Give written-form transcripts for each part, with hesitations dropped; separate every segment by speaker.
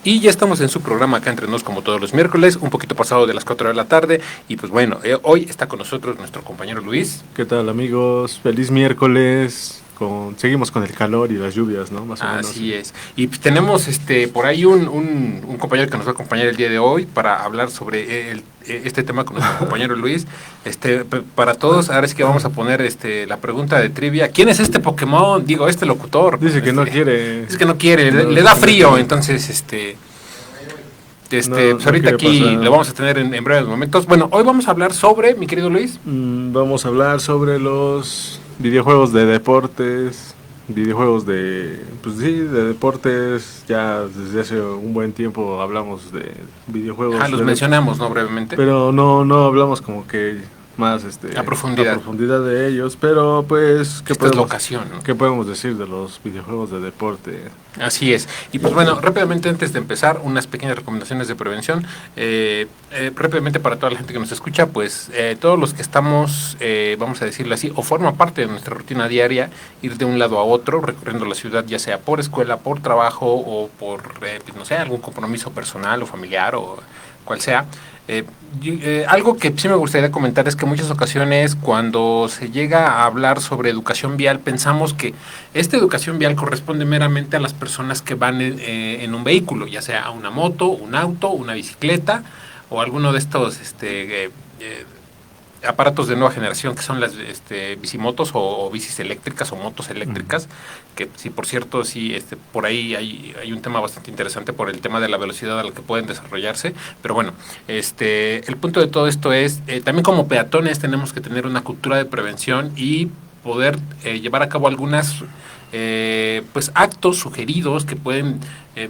Speaker 1: Y ya estamos en su programa acá entre nos como todos los miércoles, un poquito pasado de las 4 de la tarde. Y pues bueno, hoy está con nosotros nuestro compañero Luis.
Speaker 2: ¿Qué tal, amigos? Feliz miércoles. Seguimos con el calor y las lluvias, ¿no? Más o menos.
Speaker 1: Así es. Y pues tenemos por ahí un compañero que nos va a acompañar el día de hoy para hablar sobre este tema con nuestro compañero Luis. Para todos, ahora es que vamos a poner la pregunta de trivia. ¿Quién es este Pokémon? Digo, este locutor.
Speaker 2: Dice que no quiere.
Speaker 1: Dice que no quiere,
Speaker 2: No,
Speaker 1: le da frío,
Speaker 2: no,
Speaker 1: entonces
Speaker 2: no
Speaker 1: pues ahorita aquí
Speaker 2: pasar.
Speaker 1: lo vamos a tener en breves momentos. Bueno, hoy vamos a hablar sobre, mi querido Luis.
Speaker 2: Vamos a hablar sobre los videojuegos de deportes. Pues sí, de deportes. Ya desde hace un buen tiempo hablamos de videojuegos.
Speaker 1: Los mencionamos, ¿no? Brevemente.
Speaker 2: Pero no hablamos como que más
Speaker 1: a profundidad
Speaker 2: de ellos, pero pues
Speaker 1: esta es la ocasión, ¿no?
Speaker 2: ¿Qué podemos decir de los videojuegos de deporte?
Speaker 1: Así es. Y pues bueno, rápidamente antes de empezar, unas pequeñas recomendaciones de prevención. Rápidamente para toda la gente que nos escucha, pues todos los que estamos, vamos a decirlo así, o forma parte de nuestra rutina diaria, ir de un lado a otro, recorriendo la ciudad, ya sea por escuela, por trabajo o por, pues, no sé, algún compromiso personal o familiar o cual sea. Algo que sí me gustaría comentar es que en muchas ocasiones cuando se llega a hablar sobre educación vial pensamos que esta educación vial corresponde meramente a las personas que van en un vehículo, ya sea una moto, un auto, una bicicleta o alguno de estos aparatos de nueva generación que son las bicimotos o bicis eléctricas o motos eléctricas, que sí, por cierto, sí, por ahí hay un tema bastante interesante por el tema de la velocidad a la que pueden desarrollarse, pero bueno, el punto de todo esto es, también como peatones tenemos que tener una cultura de prevención y poder llevar a cabo algunas pues actos sugeridos que pueden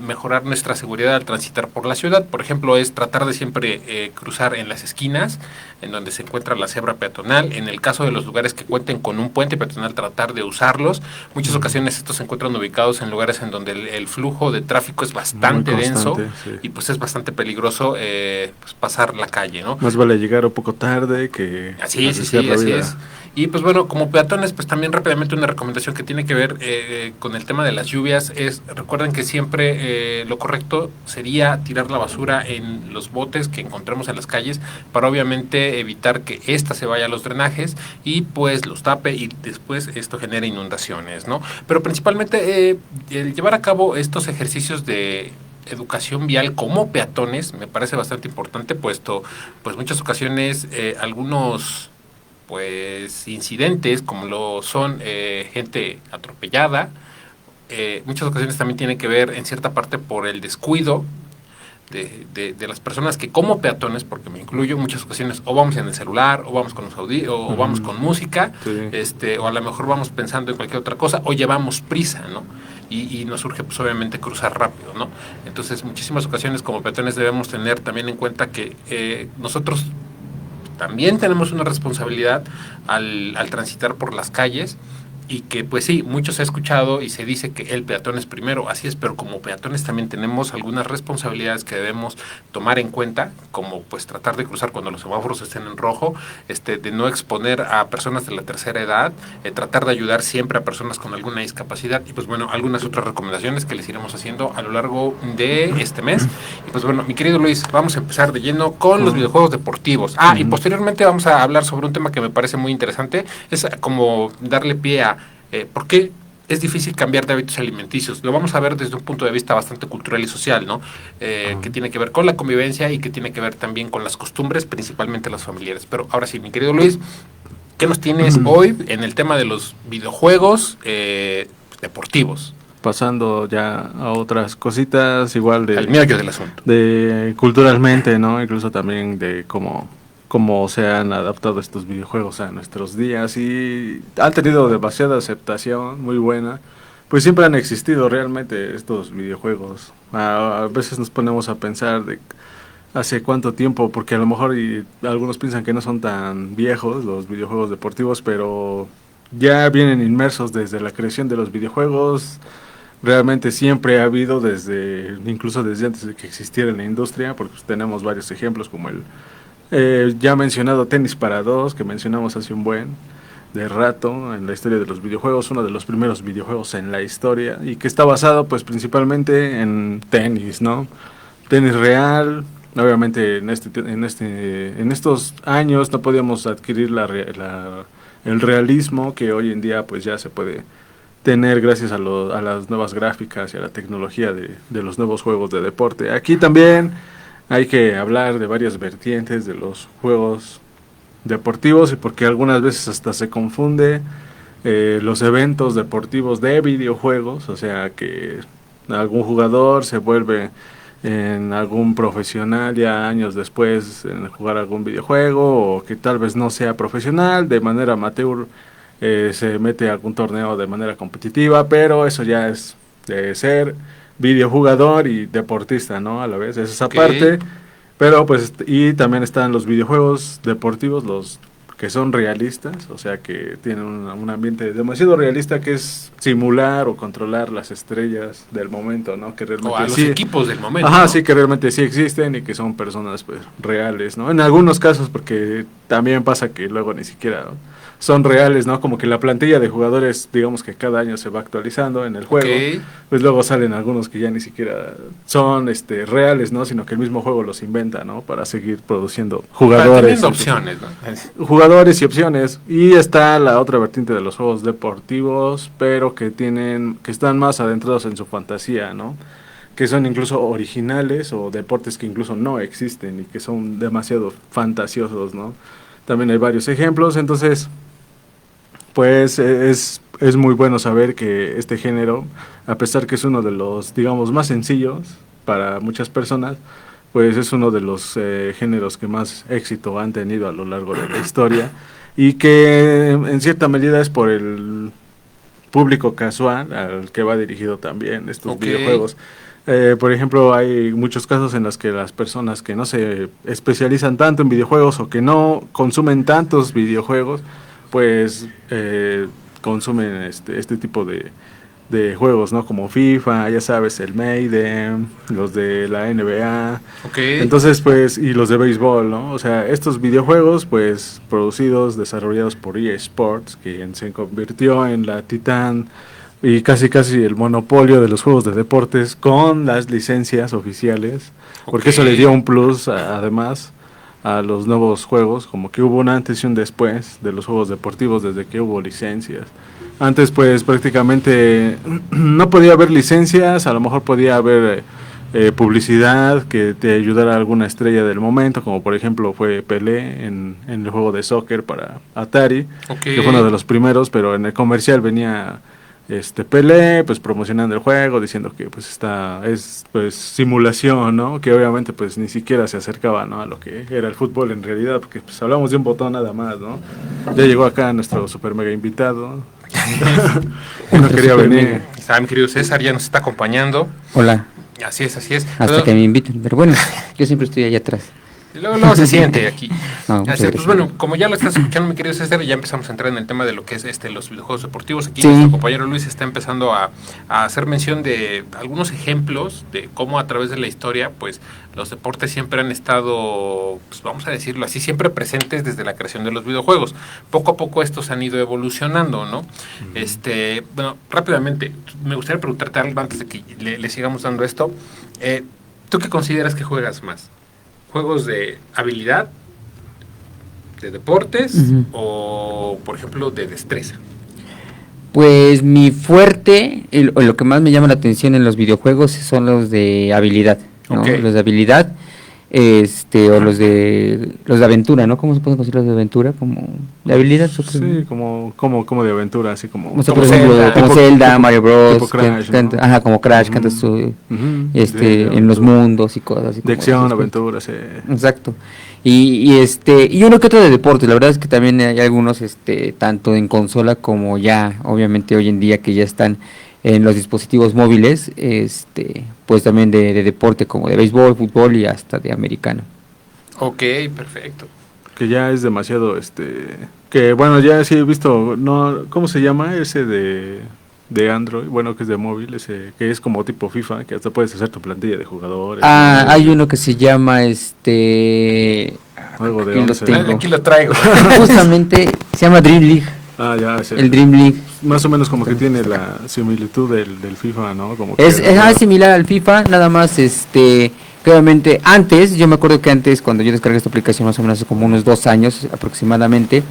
Speaker 1: mejorar nuestra seguridad al transitar por la ciudad. Por ejemplo, es tratar de siempre cruzar en las esquinas en donde se encuentra la cebra peatonal. En el caso de los lugares que cuenten con un puente peatonal, tratar de usarlos. Muchas ocasiones estos se encuentran ubicados en lugares en donde el flujo de tráfico es bastante denso, sí. Y pues es bastante peligroso pues pasar la calle, ¿no?
Speaker 2: Más vale llegar un poco tarde que
Speaker 1: así es. Y pues bueno, como peatones, pues también rápidamente una recomendación que tiene que ver con el tema de las lluvias es, recuerden que siempre lo correcto sería tirar la basura en los botes que encontremos en las calles para obviamente evitar que ésta se vaya a los drenajes y pues los tape y después esto genera inundaciones, ¿no? Pero principalmente el llevar a cabo estos ejercicios de educación vial como peatones me parece bastante importante, puesto pues muchas ocasiones algunos pues incidentes como lo son gente atropellada, muchas ocasiones también tiene que ver en cierta parte por el descuido de las personas que como peatones, porque me incluyo, muchas ocasiones o vamos en el celular o vamos con los o vamos con música, sí. O a lo mejor vamos pensando en cualquier otra cosa o llevamos prisa, ¿no? Y nos surge pues obviamente cruzar rápido, ¿no? Entonces muchísimas ocasiones como peatones debemos tener también en cuenta que nosotros también tenemos una responsabilidad al transitar por las calles y que pues sí, mucho se ha escuchado y se dice que el peatón es primero, así es, pero como peatones también tenemos algunas responsabilidades que debemos tomar en cuenta, como pues tratar de cruzar cuando los semáforos estén en rojo, de no exponer a personas de la tercera edad, tratar de ayudar siempre a personas con alguna discapacidad y pues bueno, algunas otras recomendaciones que les iremos haciendo a lo largo de este mes. Y pues bueno, mi querido Luis, vamos a empezar de lleno con los videojuegos deportivos. Y posteriormente vamos a hablar sobre un tema que me parece muy interesante, es como darle pie a ¿por qué es difícil cambiar de hábitos alimenticios? Lo vamos a ver desde un punto de vista bastante cultural y social, ¿no? Que tiene que ver con la convivencia y que tiene que ver también con las costumbres, principalmente las familiares. Pero ahora sí, mi querido Luis, ¿qué nos tienes hoy en el tema de los videojuegos deportivos?
Speaker 2: Pasando ya a otras cositas, igual
Speaker 1: al meollo del asunto.
Speaker 2: De culturalmente, ¿no? Incluso también de cómo se han adaptado estos videojuegos a nuestros días y han tenido demasiada aceptación, muy buena. Pues siempre han existido realmente estos videojuegos. A veces nos ponemos a pensar de hace cuánto tiempo, porque a lo mejor algunos piensan que no son tan viejos los videojuegos deportivos, pero ya vienen inmersos desde la creación de los videojuegos. Realmente siempre ha habido incluso desde antes de que existiera la industria, porque pues tenemos varios ejemplos como el ya mencionado Tenis para Dos, que mencionamos hace un buen. de rato en la historia de los videojuegos, uno de los primeros videojuegos en la historia, y que está basado pues principalmente en tenis, ¿no? Tenis real. Obviamente en estos años no podíamos adquirir el realismo que hoy en día pues ya se puede tener gracias a las nuevas gráficas y a la tecnología de los nuevos juegos de deporte. Aquí también hay que hablar de varias vertientes de los juegos deportivos, y porque algunas veces hasta se confunde los eventos deportivos de videojuegos, o sea que algún jugador se vuelve en algún profesional ya años después en jugar algún videojuego, o que tal vez no sea profesional, de manera amateur se mete a algún torneo de manera competitiva, pero eso ya es de ser videojugador y deportista, ¿no? A la vez, es esa parte, pero pues, y también están los videojuegos deportivos, los que son realistas, o sea que tienen un ambiente demasiado realista, que es simular o controlar las estrellas del momento, ¿no? Que realmente
Speaker 1: o a los equipos del momento.
Speaker 2: Ajá,
Speaker 1: ¿no?
Speaker 2: sí, que realmente sí existen y que son personas pues reales, ¿no? En algunos casos, porque también pasa que luego ni siquiera son reales, ¿no? Como que la plantilla de jugadores, digamos que cada año se va actualizando en el juego, pues luego salen algunos que ya ni siquiera son reales, ¿no? Sino que el mismo juego los inventa, ¿no? Para seguir produciendo jugadores.
Speaker 1: Teniendo opciones, ¿no?
Speaker 2: Jugadores y opciones. Y está la otra vertiente de los juegos deportivos, pero que están más adentrados en su fantasía, ¿no? Que son incluso originales, o deportes que incluso no existen y que son demasiado fantasiosos, ¿no? También hay varios ejemplos, entonces pues es muy bueno saber que este género, a pesar que es uno de los, digamos, más sencillos para muchas personas, pues es uno de los géneros que más éxito han tenido a lo largo de la historia, y que en cierta medida es por el público casual al que va dirigido también estos videojuegos. Por ejemplo, hay muchos casos en los que las personas que no se especializan tanto en videojuegos o que no consumen tantos videojuegos, pues consumen este tipo de juegos, ¿no? Como FIFA, ya sabes, el Maiden, los de la NBA. Entonces, pues, y los de béisbol, ¿no? O sea, estos videojuegos, pues, producidos, desarrollados por EA Sports, que se convirtió en la titán y casi el monopolio de los juegos de deportes con las licencias oficiales, porque eso le dio un plus además a los nuevos juegos, como que hubo un antes y un después de los juegos deportivos desde que hubo licencias. Antes pues prácticamente no podía haber licencias, a lo mejor podía haber publicidad que te ayudara a alguna estrella del momento, como por ejemplo fue Pelé en el juego de soccer para Atari, que fue uno de los primeros, pero en el comercial venía Pelé pues promocionando el juego, diciendo que pues es pues simulación, ¿no? Que obviamente pues ni siquiera se acercaba, ¿no? A lo que era el fútbol en realidad, porque pues hablamos de un botón nada más, ¿no? Ya llegó acá nuestro super mega invitado. No quería venir.
Speaker 1: Mi querido César ya nos está acompañando.
Speaker 3: Hola.
Speaker 1: Así es.
Speaker 3: Hasta que me inviten, pero bueno, yo siempre estoy allá atrás.
Speaker 1: Luego se siente aquí.
Speaker 3: No,
Speaker 1: pues bueno, como ya lo estás escuchando, mi querido César, ya empezamos a entrar en el tema de lo que es los videojuegos deportivos. Aquí nuestro compañero Luis está empezando a hacer mención de algunos ejemplos de cómo a través de la historia, pues los deportes siempre han estado, pues vamos a decirlo así, siempre presentes desde la creación de los videojuegos. Poco a poco estos han ido evolucionando, ¿no? Bueno, rápidamente, me gustaría preguntarte algo antes de que le sigamos dando esto. ¿Tú qué consideras que juegas más? ¿Juegos de habilidad, de deportes o, por ejemplo, de destreza?
Speaker 3: Pues mi fuerte, o lo que más me llama la atención en los videojuegos son los de habilidad, ¿no? Los de habilidad, o los de aventura, ¿no? ¿Cómo se pueden decir los de aventura? Como de habilidad.
Speaker 2: Sí, como de aventura, así como...
Speaker 3: O sea, por ejemplo, como Zelda, Mario Bros.
Speaker 2: Tipo Crash, ¿no?
Speaker 3: Ajá, como Crash, que andas en los mundos y cosas así.
Speaker 2: De acción, aventura, sí.
Speaker 3: Exacto. Y uno que otro de deportes, la verdad es que también hay algunos, tanto en consola como ya, obviamente hoy en día que ya están en los dispositivos móviles, pues también de deporte como de béisbol, fútbol y hasta de americano.
Speaker 1: Ok, perfecto.
Speaker 2: Que ya es demasiado, que bueno, ya sí he visto, no, ¿cómo se llama ese de Android? Bueno, que es de móvil, ese que es como tipo FIFA, que hasta puedes hacer tu plantilla de jugadores.
Speaker 3: Ah, hay uno que se llama
Speaker 2: algo de
Speaker 3: aquí lo
Speaker 1: Aquí lo traigo.
Speaker 3: Justamente se llama Dream League.
Speaker 2: Ya, es
Speaker 3: el Dream League.
Speaker 2: más o menos como que tiene la similitud del FIFA, ¿no? Como
Speaker 3: Es
Speaker 2: que
Speaker 3: similar al FIFA, nada más que obviamente antes, yo me acuerdo que antes cuando yo descargué esta aplicación más o menos hace como unos 2 años aproximadamente,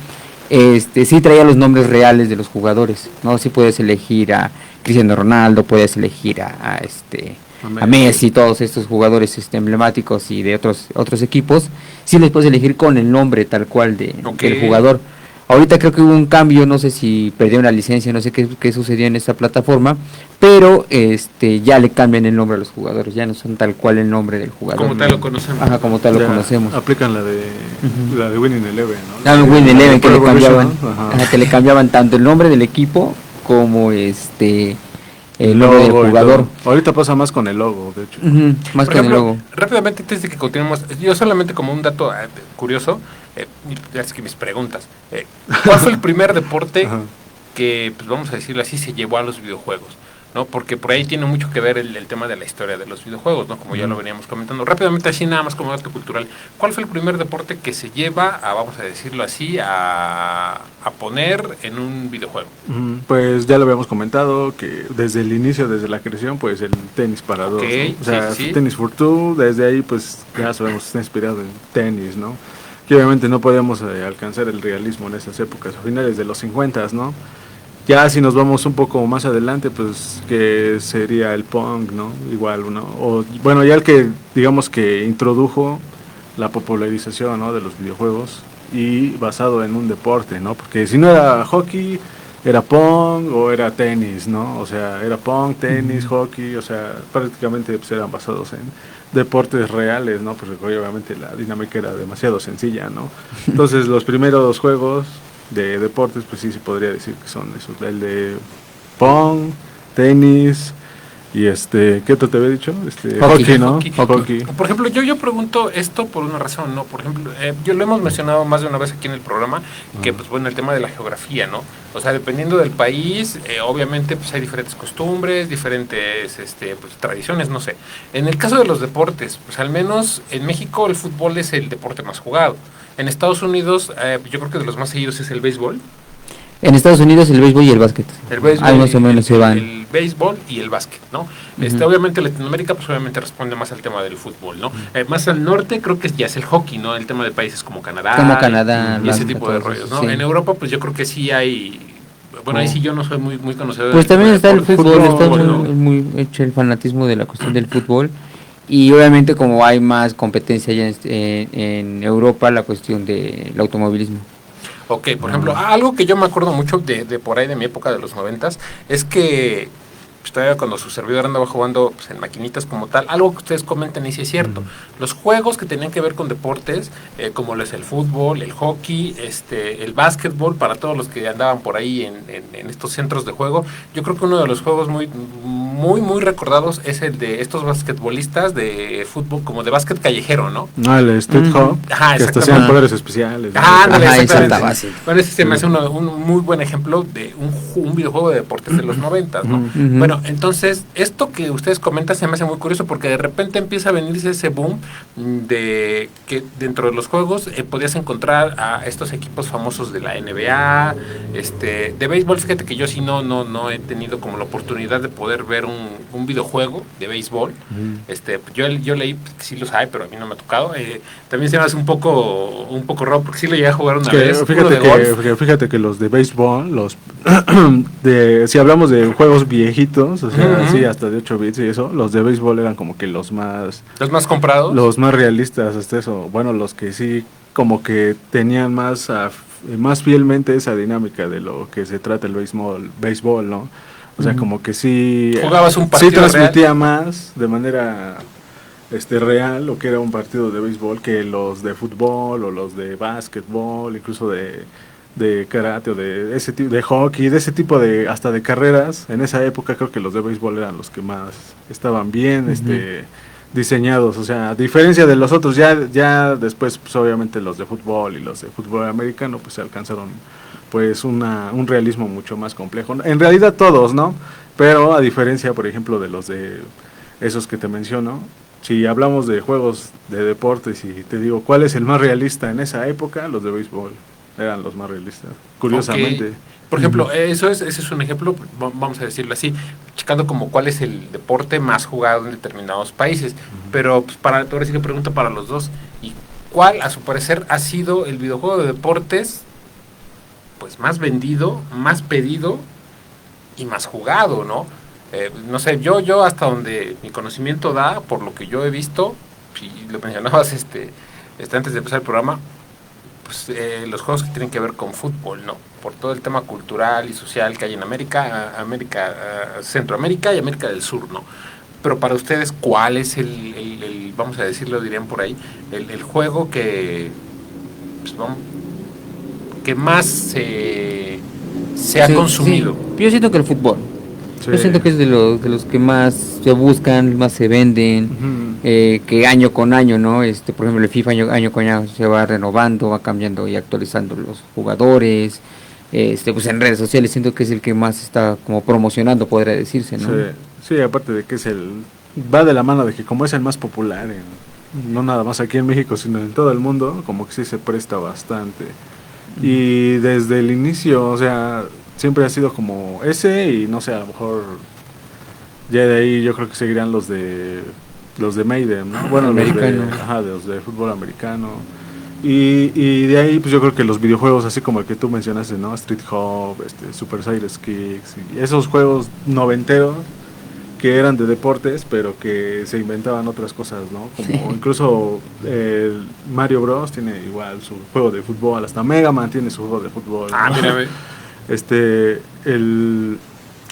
Speaker 3: sí traía los nombres reales de los jugadores, ¿no? Sí puedes elegir a Cristiano Ronaldo, puedes elegir a Messi, todos estos jugadores emblemáticos y de otros equipos, sí les puedes elegir con el nombre tal cual del jugador. Ahorita creo que hubo un cambio, no sé si perdieron la licencia, no sé qué sucedió en esta plataforma, pero ya le cambian el nombre a los jugadores, ya no son tal cual el nombre del jugador.
Speaker 1: Como tal lo conocemos.
Speaker 3: Ajá, como tal lo conocemos.
Speaker 2: Aplican la de Winning Eleven, ¿no?
Speaker 3: La de Winning Eleven, que le cambiaban tanto el nombre del equipo como el logo del jugador.
Speaker 2: Ahorita pasa más con el logo, de hecho.
Speaker 3: Más
Speaker 1: Por
Speaker 3: con
Speaker 1: ejemplo,
Speaker 3: el logo.
Speaker 1: rápidamente, antes de que continuemos, yo solamente como un dato curioso, ya es que mis preguntas, ¿cuál fue el primer deporte que, pues vamos a decirlo así, se llevó a los videojuegos? ¿No? Porque por ahí tiene mucho que ver el tema de la historia de los videojuegos, ¿no? Como ya lo veníamos comentando. Rápidamente, así nada más como dato cultural, ¿cuál fue el primer deporte que se lleva a, vamos a decirlo así, a poner en un videojuego?
Speaker 2: Pues ya lo habíamos comentado, que desde el inicio, desde la creación, pues el tenis para dos, ¿no? O sea, Tenis for Two, desde ahí pues ya sabemos, está inspirado en tenis, ¿no? Que obviamente no podíamos alcanzar el realismo en esas épocas, a finales de los 50, ¿no? Ya si nos vamos un poco más adelante, pues que sería el Pong, ¿no? Igual, ¿no? O bueno, ya el que digamos que introdujo la popularización, ¿no? De los videojuegos y basado en un deporte, ¿no? Porque si no era hockey, era Pong o era tenis, ¿no? O sea, era Pong, tenis, hockey, o sea, prácticamente pues eran basados en deportes reales, ¿no? Porque obviamente la dinámica era demasiado sencilla, ¿no? Entonces los primeros juegos de deportes, pues sí se podría decir que son esos, el de Pong, tenis y ¿qué otro te había dicho? Hockey, ¿no? Hockey.
Speaker 1: Por ejemplo, yo pregunto esto por una razón, ¿no? Por ejemplo, yo lo hemos mencionado más de una vez aquí en el programa, que pues bueno, el tema de la geografía, ¿no? O sea, dependiendo del país, obviamente pues hay diferentes costumbres, diferentes pues, tradiciones, no sé. En el caso de los deportes, pues al menos en México el fútbol es el deporte más jugado. En Estados Unidos, yo creo que de los más seguidos es el béisbol.
Speaker 3: En Estados Unidos el béisbol y el básquet.
Speaker 1: El béisbol,
Speaker 3: ahí más o menos se van.
Speaker 1: El béisbol y el básquet, ¿no? Obviamente Latinoamérica pues obviamente responde más al tema del fútbol, ¿no? Más al norte creo que ya es el hockey, ¿no? El tema de países como Canadá. Y ese tipo de rollos, ¿no? Sí. En Europa pues yo creo que sí hay... Bueno, ahí sí yo no soy muy conocedor.
Speaker 3: Pues también está el fútbol, está muy hecho el fanatismo de la cuestión del fútbol. Y obviamente como hay más competencia ya en Europa, la cuestión del automovilismo.
Speaker 1: Ok, por ejemplo, algo que yo me acuerdo mucho de por ahí de mi época de los 90s es que pues, todavía cuando su servidor andaba jugando pues, en maquinitas como tal, algo que ustedes comentan y sí es cierto, los juegos que tenían que ver con deportes, como es el fútbol, el hockey, el básquetbol, para todos los que andaban por ahí en estos centros de juego, yo creo que uno de los juegos muy recordados es el de estos basquetbolistas de fútbol, como de básquet callejero, ¿no?
Speaker 2: El Street Hop, que hasta hacían poderes especiales, ¿no?
Speaker 1: Bueno, ese se me hace un muy buen ejemplo de un videojuego de deportes de los 90, ¿no? Bueno, entonces, esto que ustedes comentan se me hace muy curioso porque de repente empieza a venirse ese boom de que dentro de los juegos podías encontrar a estos equipos famosos de la NBA, de béisbol. Fíjate que yo sí no he tenido como la oportunidad de poder ver un videojuego de béisbol. Yo leí que sí los hay, pero a mí no me ha tocado. También se me hace un poco raro porque sí lo llegué a jugar una vez.
Speaker 2: Fíjate que los de béisbol, si hablamos de juegos viejitos, o sea, sí, hasta de 8 bits y eso, los de béisbol eran como que los más
Speaker 1: comprados,
Speaker 2: los más realistas, hasta eso, bueno, los que sí como que tenían más fielmente esa dinámica de lo que se trata el béisbol, ¿no? O sea, como que sí
Speaker 1: jugabas un partido
Speaker 2: sí transmitía real, más de manera real lo que era un partido de béisbol que los de fútbol o los de básquetbol, incluso de karate o de ese tipo de hockey, de ese tipo de hasta de carreras. En esa época creo que los de béisbol eran los que más estaban bien diseñados, o sea, a diferencia de los otros, ya después pues obviamente los de fútbol y los de fútbol americano pues alcanzaron pues un realismo mucho más complejo. En realidad todos, ¿no? Pero a diferencia, por ejemplo, de los de esos que te menciono, si hablamos de juegos de deportes y te digo, ¿cuál es el más realista en esa época? Los de béisbol. eran los más realistas, curiosamente.
Speaker 1: Ok. Por ejemplo, ese es un ejemplo, vamos a decirlo así, checando como cuál es el deporte más jugado en determinados países. Pero pues, ahora sí que pregunto para los dos, ¿y cuál, a su parecer, ha sido el videojuego de deportes pues más vendido, más pedido y más jugado, ¿no? No sé, yo hasta donde mi conocimiento da, por lo que yo he visto, y lo mencionabas antes de empezar el programa, pues los juegos que tienen que ver con fútbol, ¿no? Por todo el tema cultural y social que hay en Centroamérica y América del Sur, ¿no? Pero para ustedes, ¿cuál es vamos a decirlo, dirían por ahí, el juego pues, que más se ha consumido?
Speaker 3: Sí. Yo siento que el fútbol.
Speaker 2: Sí.
Speaker 3: Yo siento que es de los que más se buscan, más se venden, que año con año, ¿no? Por ejemplo, el FIFA año con año se va renovando, va cambiando y actualizando los jugadores. Pues en redes sociales siento que es el que más está como promocionando, podría decirse, ¿no?
Speaker 2: Sí, aparte de que va de la mano de que como es el más popular, no nada más aquí en México, sino en todo el mundo, como que sí se presta bastante. Y desde el inicio, o sea, siempre ha sido como ese y no sé, a lo mejor ya de ahí yo creo que seguirán los de Maiden, ¿no? Bueno, los de fútbol americano. Y de ahí pues yo creo que los videojuegos así como el que tú mencionaste, ¿no? Street Hop, Super Saiyan Kicks, y esos juegos noventeros que eran de deportes, pero que se inventaban otras cosas, ¿no? Como incluso Mario Bros tiene igual su juego de fútbol, hasta Mega Man tiene su juego de fútbol, ¿no?
Speaker 1: Mira,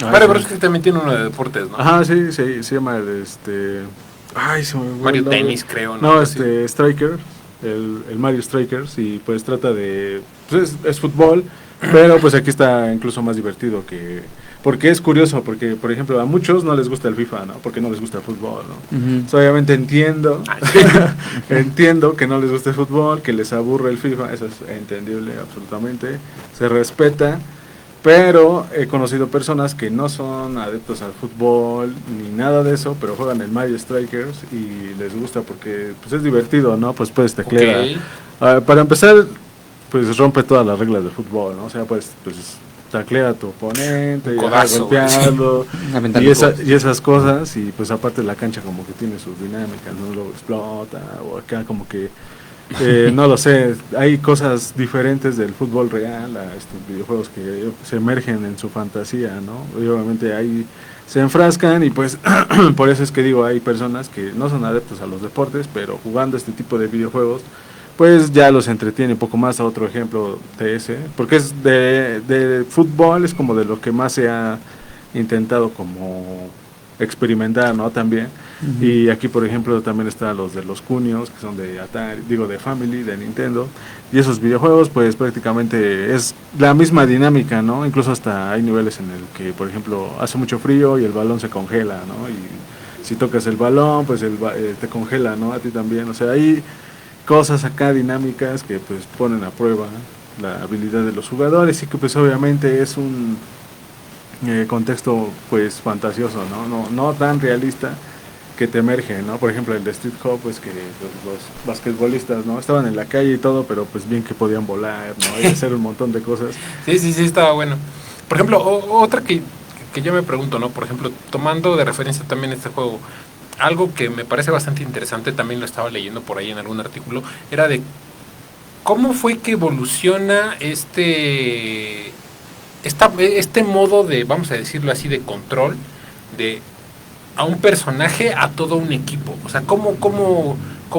Speaker 1: Mario Bros que también tiene uno de deportes, ¿no?
Speaker 2: Ajá, sí, se llama se me fue
Speaker 1: Mario
Speaker 2: el nombre.
Speaker 1: Tennis, creo, ¿no?
Speaker 2: No, Striker, el Mario Strikers, y pues trata de, pues es fútbol, pero pues aquí está incluso más divertido porque es curioso, porque por ejemplo a muchos no les gusta el FIFA, ¿no? Porque no les gusta el fútbol, ¿no? So, obviamente entiendo que no les gusta el fútbol, que les aburre el FIFA, eso es entendible absolutamente, se respeta, pero he conocido personas que no son adeptos al fútbol ni nada de eso, pero juegan el Mario Strikers y les gusta porque pues es divertido, ¿no? Pues puedes teclear.
Speaker 1: Okay.
Speaker 2: Para empezar, pues rompe todas las reglas del fútbol, ¿no? O sea, pues taclea a tu oponente, golpearlo y esas cosas, y pues aparte la cancha como que tiene sus dinámicas, no lo explota, o acá como que no lo sé, hay cosas diferentes del fútbol real a estos videojuegos que se emergen en su fantasía, ¿no? Y obviamente ahí se enfrascan y pues por eso es que digo, hay personas que no son adeptos a los deportes, pero jugando este tipo de videojuegos pues ya los entretiene un poco más. A otro ejemplo de ese, porque es de fútbol, es como de lo que más se ha intentado como experimentar, ¿no? También. Y aquí, por ejemplo, también están los de los Cunios, que son de Atari, de Family, de Nintendo. Y esos videojuegos, pues prácticamente es la misma dinámica, ¿no? Incluso hasta hay niveles en el que, por ejemplo, hace mucho frío y el balón se congela, ¿no? Y si tocas el balón, pues te congela, ¿no? A ti también. O sea, hay cosas acá dinámicas que pues ponen a prueba la habilidad de los jugadores y que pues obviamente es un contexto pues fantasioso, no tan realista, que te emerge, ¿no? Por ejemplo, el de Street Hop, pues que los basquetbolistas, ¿no? Estaban en la calle y todo, pero pues bien que podían volar, ¿no? Y hacer un montón de cosas.
Speaker 1: Sí, estaba bueno. Por ejemplo, otra que yo me pregunto, ¿no? Por ejemplo, tomando de referencia también este juego, algo que me parece bastante interesante, también lo estaba leyendo por ahí en algún artículo, era de cómo fue que evoluciona este modo de, vamos a decirlo así, de control de a un personaje a todo un equipo. O sea, cómo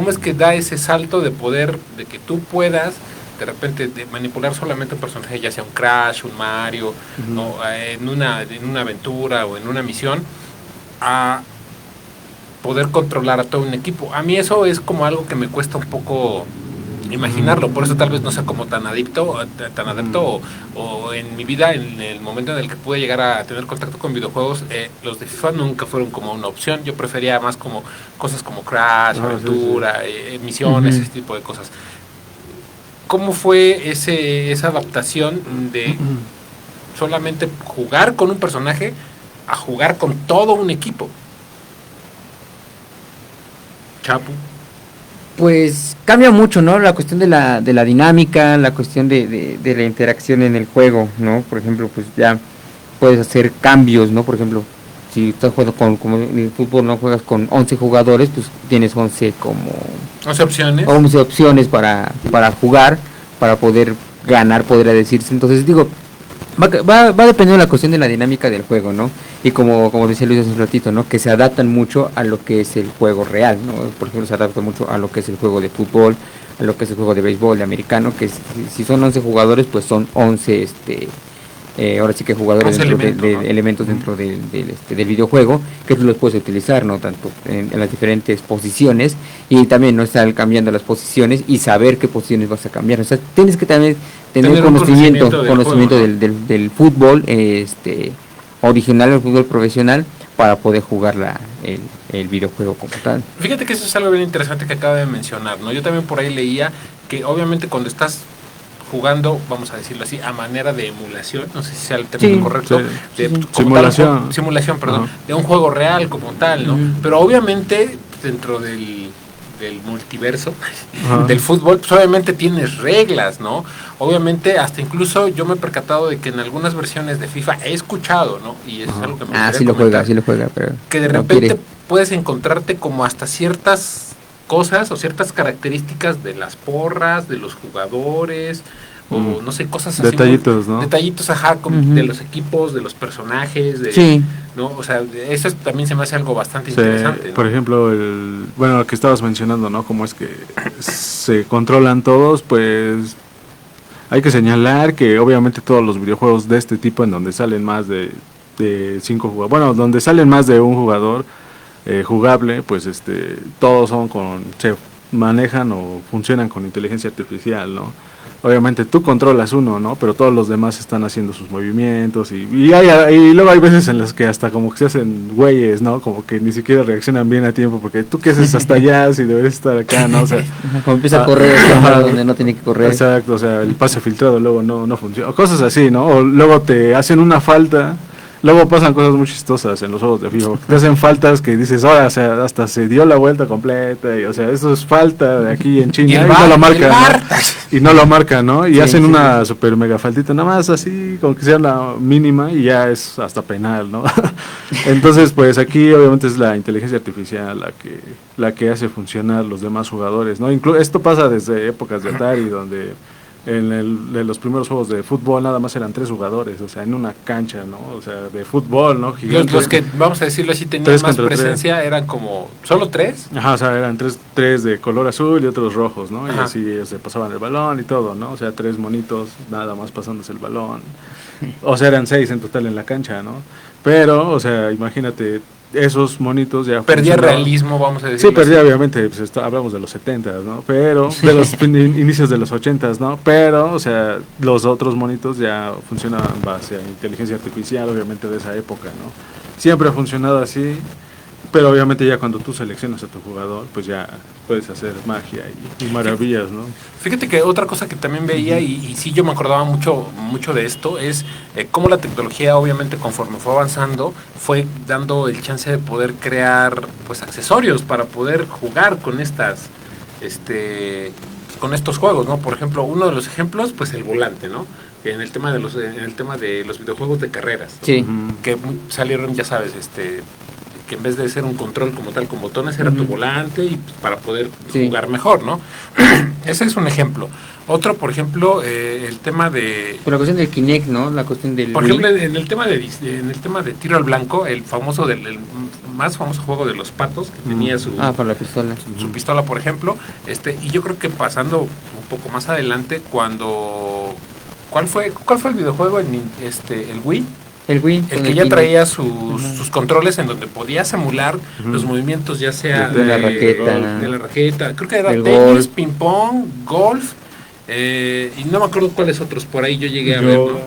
Speaker 1: es que da ese salto de poder, de que tú puedas de repente de manipular solamente un personaje, ya sea un Crash, un Mario, ¿no? en una aventura o en una misión, a poder controlar a todo un equipo. A mí eso es como algo que me cuesta un poco imaginarlo, por eso tal vez no sea como tan adepto o en mi vida, en el momento en el que pude llegar a tener contacto con videojuegos, los de FIFA nunca fueron como una opción. Yo prefería más como cosas como Crash, aventura, misiones, ese tipo de cosas. ¿Cómo fue esa adaptación de solamente jugar con un personaje a jugar con todo un equipo? Chapu.
Speaker 3: Pues cambia mucho, ¿no? La cuestión de la dinámica, la cuestión de la interacción en el juego, ¿no? Por ejemplo, pues ya puedes hacer cambios, ¿no? Por ejemplo, si estás jugando como en el fútbol no juegas con 11 jugadores, pues tienes 11 como
Speaker 1: 11 opciones.
Speaker 3: 11 opciones para jugar, para poder ganar, podría decirse. Entonces, digo, va dependiendo de la cuestión de la dinámica del juego, ¿no? Y como decía Luis hace un ratito, ¿no? Que se adaptan mucho a lo que es el juego real, ¿no? Por ejemplo, se adapta mucho a lo que es el juego de fútbol, a lo que es el juego de béisbol, de americano, que si son 11 jugadores, pues son 11, ahora sí que jugadores dentro de elementos dentro del videojuego, que tú los puedes utilizar, ¿no? Tanto en las diferentes posiciones, y también no estar cambiando las posiciones y saber qué posiciones vas a cambiar. O sea, tienes que también tener conocimiento del fútbol original, el fútbol profesional, para poder jugar el videojuego como tal.
Speaker 1: Fíjate que eso es algo bien interesante que acaba de mencionar, ¿no? Yo también por ahí leía que obviamente cuando estás jugando, vamos a decirlo así, a manera de emulación, no sé si sea el término correcto, simulación, perdón, de un juego real como tal, ¿no? Pero obviamente dentro del multiverso del fútbol, pues obviamente tienes reglas, ¿no? Obviamente hasta incluso yo me he percatado de que en algunas versiones de FIFA he escuchado, ¿no? Y eso es algo que me gustaría comentar,
Speaker 3: sí lo juega, pero
Speaker 1: que de repente puedes encontrarte como hasta ciertas cosas o ciertas características de las porras, de los jugadores, o no sé, cosas así.
Speaker 2: Detallitos, ¿no?
Speaker 1: Detallitos, ajá, de los equipos, de los personajes, ¿no? O sea, eso también se me hace algo bastante interesante, ¿no?
Speaker 2: Por ejemplo, lo que estabas mencionando, ¿no? Cómo es que se controlan todos, pues hay que señalar que obviamente todos los videojuegos de este tipo, en donde salen más de 5 jugadores, bueno, donde salen más de un jugador jugable, pues todos se manejan o funcionan con inteligencia artificial, ¿no? Obviamente tú controlas uno, ¿no? Pero todos los demás están haciendo sus movimientos y luego hay veces en las que hasta como que se hacen güeyes, ¿no? Como que ni siquiera reaccionan bien a tiempo porque tú qué haces hasta allá si deberías estar acá, ¿no? O sea,
Speaker 3: como empieza a correr donde no tiene que correr.
Speaker 2: Exacto, o sea, el pase filtrado luego no funciona, o cosas así, ¿no? O luego te hacen una falta. Luego pasan cosas muy chistosas en los juegos de FIFA. Te hacen faltas que dices, o sea, hasta se dio la vuelta completa. Y, o sea, eso es falta de aquí en China. Y no lo marcan, ¿no? Y no lo marcan, ¿no? Y hacen una super mega faltita, nada más así, como que sea la mínima, y ya es hasta penal, ¿no? Entonces, pues aquí obviamente es la inteligencia artificial la que hace funcionar los demás jugadores, ¿no? Esto pasa desde épocas de Atari, donde en los primeros juegos de fútbol nada más eran 3 jugadores, o sea, en una cancha, ¿no? O sea, de fútbol, ¿no? Gigante.
Speaker 1: Los que, vamos a decirlo así, tenían más presencia, 3. Eran como, ¿solo 3?
Speaker 2: Ajá, o sea, eran tres de color azul y otros rojos, ¿no? Ajá. Y así ellos se pasaban el balón y todo, ¿no? O sea, 3 monitos, nada más pasándose el balón. O sea, eran 6 en total en la cancha, ¿no? Pero, o sea, imagínate, esos monitos ya
Speaker 1: perdía realismo, vamos a decir.
Speaker 2: Sí, perdía, obviamente, pues hablamos de los 70s, ¿no? Pero de los inicios de los 80s, ¿no? Pero, o sea, los otros monitos ya funcionaban base a inteligencia artificial, obviamente de esa época, ¿no? Siempre ha funcionado así, pero obviamente ya cuando tú seleccionas a tu jugador, pues ya puedes hacer magia y maravillas, ¿no?
Speaker 1: Fíjate que otra cosa que también veía, y sí yo me acordaba mucho de esto, es cómo la tecnología, obviamente, conforme fue avanzando, fue dando el chance de poder crear, pues, accesorios para poder jugar con con estos juegos, ¿no? Por ejemplo, uno de los ejemplos, pues, el volante, ¿no? En el tema de los videojuegos de carreras,
Speaker 3: sí,
Speaker 1: que salieron, ya sabes, que en vez de ser un control como tal con botones era tu volante, y para poder jugar mejor, ¿no? Ese es un ejemplo. Otro, por ejemplo, el tema de...
Speaker 3: Por la cuestión del Kinect, ¿no? La cuestión del...
Speaker 1: Por ejemplo, en el tema de tiro al blanco, el más famoso juego de los patos, que tenía
Speaker 3: para la pistola.
Speaker 1: Su pistola, por ejemplo, y yo creo que pasando un poco más adelante, cuando... ¿Cuál fue el videojuego? El Wii.
Speaker 3: El Wii.
Speaker 1: El que ya traía sus controles en donde podías emular los movimientos, ya sea
Speaker 3: de la
Speaker 1: raqueta. Creo que era tenis, ping pong, golf, y no me acuerdo cuáles otros por ahí yo llegué a ver, ¿no?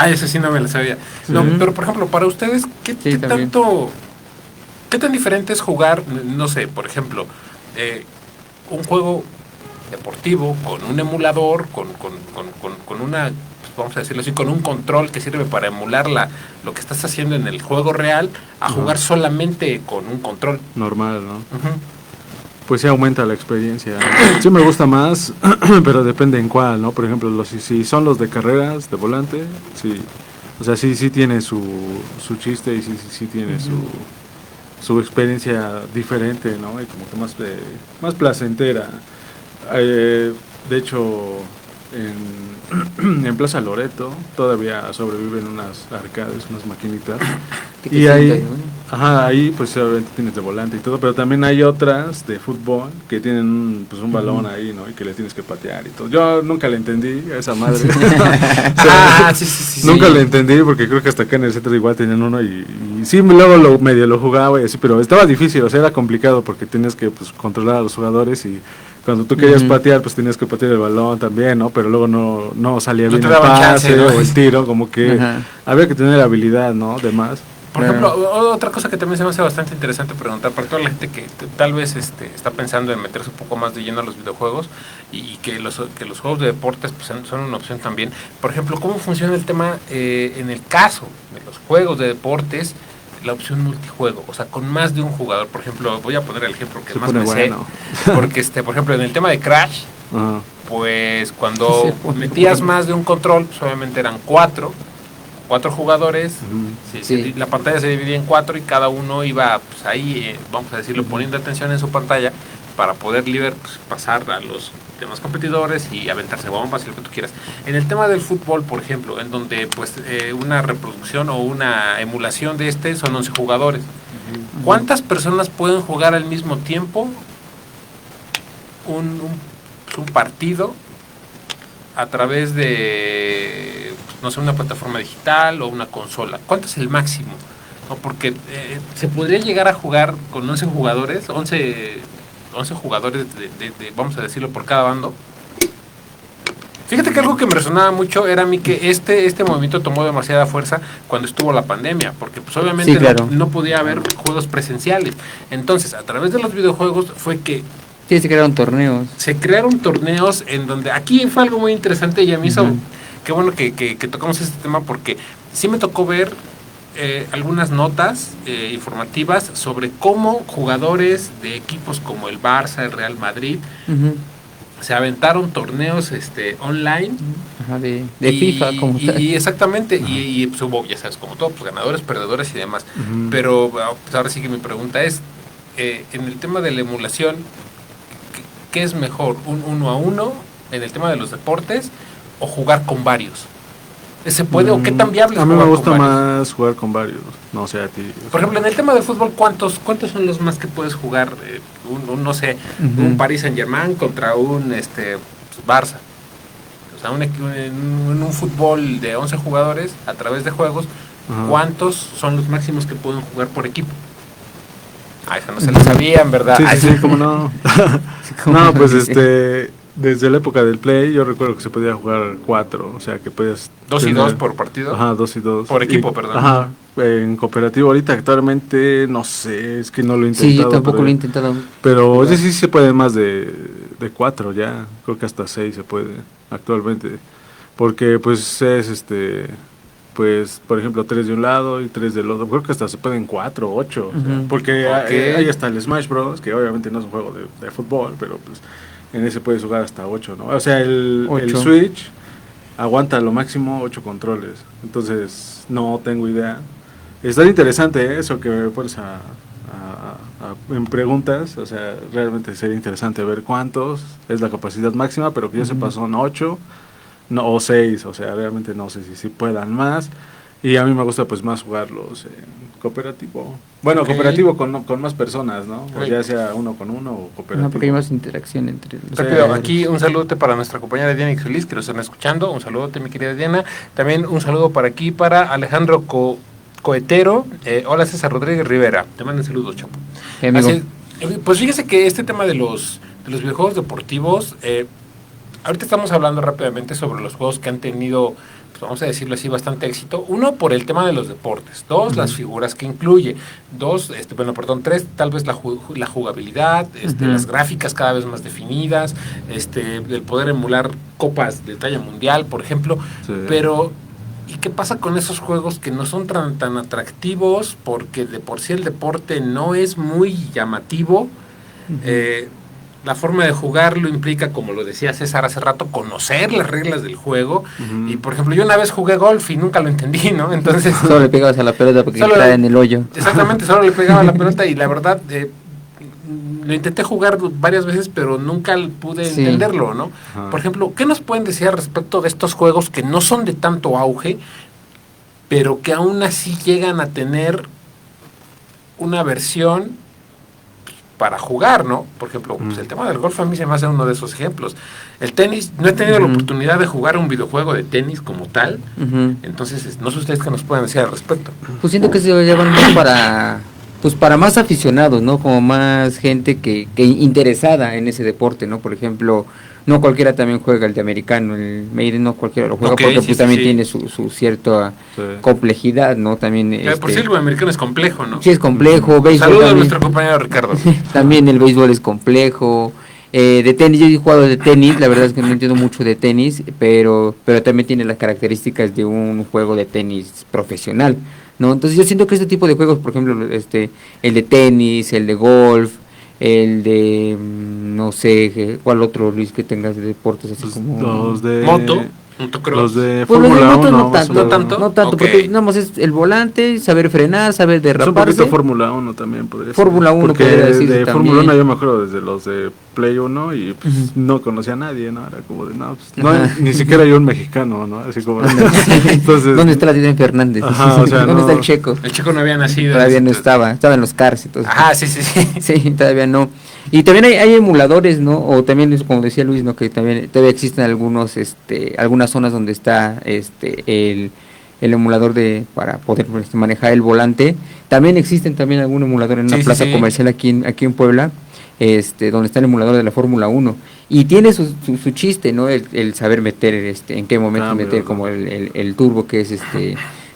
Speaker 1: Ese sí no me lo sabía. No, pero por ejemplo, para ustedes, ¿qué tan diferente es jugar, no sé, por ejemplo, un juego deportivo con un emulador, con una, vamos a decirlo así, con un control que sirve para emular lo que estás haciendo en el juego real, a jugar solamente con un control
Speaker 2: normal, ¿no? pues sí aumenta la experiencia. Sí me gusta más, pero depende en cuál, ¿no? Por ejemplo, si son los de carreras, de volante, sí. O sea, sí tiene su chiste y sí tiene su experiencia diferente, ¿no? Y como que más placentera. De hecho, en Plaza Loreto todavía sobreviven unas arcades, unas maquinitas. Y ahí, ahí pues obviamente tienes de volante y todo, pero también hay otras de fútbol que tienen pues un balón ahí, ¿no? Y que le tienes que patear y todo. Yo nunca le entendí a esa madre. Nunca le entendí porque creo que hasta acá en el centro igual tenían uno y sí, luego medio lo jugaba y así, pero estaba difícil, o sea, era complicado porque tienes que pues controlar a los jugadores y cuando tú querías patear, pues tenías que patear el balón también, ¿no? Pero luego no salía bien el pase chance, ¿no? O el tiro, como que había que tener habilidad, ¿no? De más.
Speaker 1: Por ejemplo, otra cosa que también se me hace bastante interesante preguntar para toda la gente que tal vez está pensando en meterse un poco más de lleno a los videojuegos y que los juegos de deportes pues, son una opción también. Por ejemplo, ¿cómo funciona el tema en el caso de los juegos de deportes? La opción multijuego, o sea, con más de un jugador. Por ejemplo, voy a poner el ejemplo que más me sé, porque por ejemplo, en el tema de Crash, pues cuando metías más de un control, pues obviamente eran cuatro jugadores, la pantalla se dividía en 4 y cada uno iba pues ahí, vamos a decirlo, poniendo atención en su pantalla para poder pasar a los demás competidores y aventarse bombas y lo que tú quieras. En el tema del fútbol, por ejemplo, en donde pues una reproducción o una emulación de son 11 jugadores. ¿Cuántas personas pueden jugar al mismo tiempo un partido a través de, no sé, una plataforma digital o una consola? ¿Cuánto es el máximo? ¿No? Porque se podría llegar a jugar con 11 jugadores, 11 jugadores de vamos a decirlo, por cada bando. Fíjate que algo que me resonaba mucho era a mí que este movimiento tomó demasiada fuerza cuando estuvo la pandemia, porque pues obviamente no podía haber juegos presenciales. Entonces, a través de los videojuegos fue que
Speaker 3: se crearon torneos.
Speaker 1: Se crearon torneos en donde aquí fue algo muy interesante y a mí hizo, qué bueno que tocamos este tema porque sí me tocó ver algunas notas informativas sobre cómo jugadores de equipos como el Barça, el Real Madrid, se aventaron torneos online.
Speaker 3: De FIFA, como
Speaker 1: y exactamente, y pues hubo, ya sabes, como todo, pues ganadores, perdedores y demás. Pero pues ahora sí que mi pregunta es, en el tema de la emulación, ¿qué es mejor? ¿Un 1-1 en el tema de los deportes o jugar con varios? ¿Se puede o qué tan viable es
Speaker 2: jugar con varios? A mí me gusta más jugar con varios, no sé a ti.
Speaker 1: Por ejemplo, en el tema del fútbol, ¿cuántos son los más que puedes jugar? No sé, un Paris Saint-Germain contra un Barça. O sea, en un fútbol de 11 jugadores a través de juegos, ¿cuántos son los máximos que pueden jugar por equipo? Eso no se lo sabían, ¿verdad?
Speaker 2: Sí, cómo no. No, pues desde la época del Play yo recuerdo que se podía jugar 4, o sea que podías
Speaker 1: 2 y 2 por partido.
Speaker 2: 2 y 2.
Speaker 1: Por equipo, perdón.
Speaker 2: En cooperativo ahorita actualmente no sé, es que no lo he intentado.
Speaker 3: Sí, yo tampoco lo he intentado.
Speaker 2: Pero sí se puede más de 4 ya, creo que hasta 6 se puede actualmente. Porque pues es pues por ejemplo 3 de un lado y 3 del otro, creo que hasta se pueden 4, 8, o sea, porque hay hasta el Smash Bros, que obviamente no es un juego de fútbol, pero pues en ese puedes jugar hasta 8, ¿no? O sea, el Switch aguanta lo máximo 8 controles, entonces no tengo idea. Está interesante eso que me pones en preguntas, o sea, realmente sería interesante ver cuántos es la capacidad máxima, pero que ya se pasó en 8 o 6, o sea, realmente no sé si puedan más. Y a mí me gusta pues más jugarlos en cooperativo. Bueno, cooperativo con más personas, ¿no? O ya sea uno con uno o cooperativo.
Speaker 3: No, porque hay más interacción entre los
Speaker 1: Rápido, aquí un saludote para nuestra compañera Diana Ixulis, que nos están escuchando. Un saludote, mi querida Diana. También un saludo aquí para Alejandro Coetero. Hola, César Rodríguez Rivera. Te mando un saludo, Chapo. Así, pues fíjese que este tema de los videojuegos deportivos, ahorita estamos hablando rápidamente sobre los juegos que han tenido, pues vamos a decirlo así, bastante éxito. 1, por el tema de los deportes. 2, las figuras que incluye. 3, tal vez la jugabilidad, las gráficas cada vez más definidas, el poder emular copas de talla mundial, por ejemplo. Sí. Pero, ¿y qué pasa con esos juegos que no son tan atractivos porque de por sí el deporte no es muy llamativo? La forma de jugarlo implica, como lo decía César hace rato, conocer las reglas del juego. Y por ejemplo, yo una vez jugué golf y nunca lo entendí, ¿no? Entonces
Speaker 3: solo le pegabas a la pelota porque entraba en el hoyo.
Speaker 1: Exactamente, solo le pegaba a la pelota y la verdad lo intenté jugar varias veces, pero nunca pude entenderlo, ¿no?
Speaker 2: Ajá.
Speaker 1: Por ejemplo, ¿qué nos pueden decir al respecto de estos juegos que no son de tanto auge, pero que aún así llegan a tener una versión para jugar, ¿no? Por ejemplo, pues el tema del golf a mí se me hace uno de esos ejemplos. El tenis, no he tenido la oportunidad de jugar un videojuego de tenis como tal, entonces no sé ustedes qué nos pueden decir al respecto.
Speaker 3: Pues siento que se lo llevan más para más aficionados, ¿no? Como más gente que interesada en ese deporte, ¿no? Por ejemplo, no cualquiera también juega el de americano, el Maiden no cualquiera lo juega, porque pues también tiene su cierta complejidad, ¿no? También
Speaker 1: por sí el americano es complejo, ¿no?
Speaker 3: Sí, es complejo. Béisbol
Speaker 1: Saludos
Speaker 3: también,
Speaker 1: a nuestro compañero Ricardo.
Speaker 3: también el béisbol es complejo. De tenis, yo he jugado de tenis, la verdad es que no entiendo mucho de tenis, pero también tiene las características de un juego de tenis profesional, ¿no? Entonces yo siento que este tipo de juegos, por ejemplo, el de tenis, el de golf, el de no sé cuál otro, Luis, que tengas de deportes así como
Speaker 2: los de
Speaker 1: motocross.
Speaker 2: Los de
Speaker 3: pues los de
Speaker 2: Fórmula
Speaker 3: motos
Speaker 2: 1
Speaker 3: no tanto, porque nada más es el volante, saber frenar, saber derraparse.
Speaker 2: Es un poquito Fórmula 1 también podría ser.
Speaker 3: Fórmula 1
Speaker 2: porque
Speaker 3: podría decirse
Speaker 2: de
Speaker 3: también.
Speaker 2: Fórmula 1 yo me acuerdo desde los de Play 1 y pues, no conocía a nadie, ¿no? Era como de, no, pues, ni siquiera yo un mexicano, ¿no? Así como... Entonces,
Speaker 3: ¿dónde está la Tienen Fernández?
Speaker 2: Ajá, o sea,
Speaker 3: ¿dónde
Speaker 2: no,
Speaker 3: está el Checo?
Speaker 1: El Checo no había nacido.
Speaker 3: Todavía no estaba en los cars. Entonces,
Speaker 1: sí.
Speaker 3: Sí, todavía no. Y también hay emuladores, ¿no? O también, como decía Luis, ¿no? Que también todavía existen algunas zonas donde está el emulador para poder manejar el volante. También existen algún emulador en una plaza comercial aquí en Puebla, donde está el emulador de la Fórmula 1. Y tiene su chiste, ¿no? El saber meter, en qué momento meter como el turbo, que es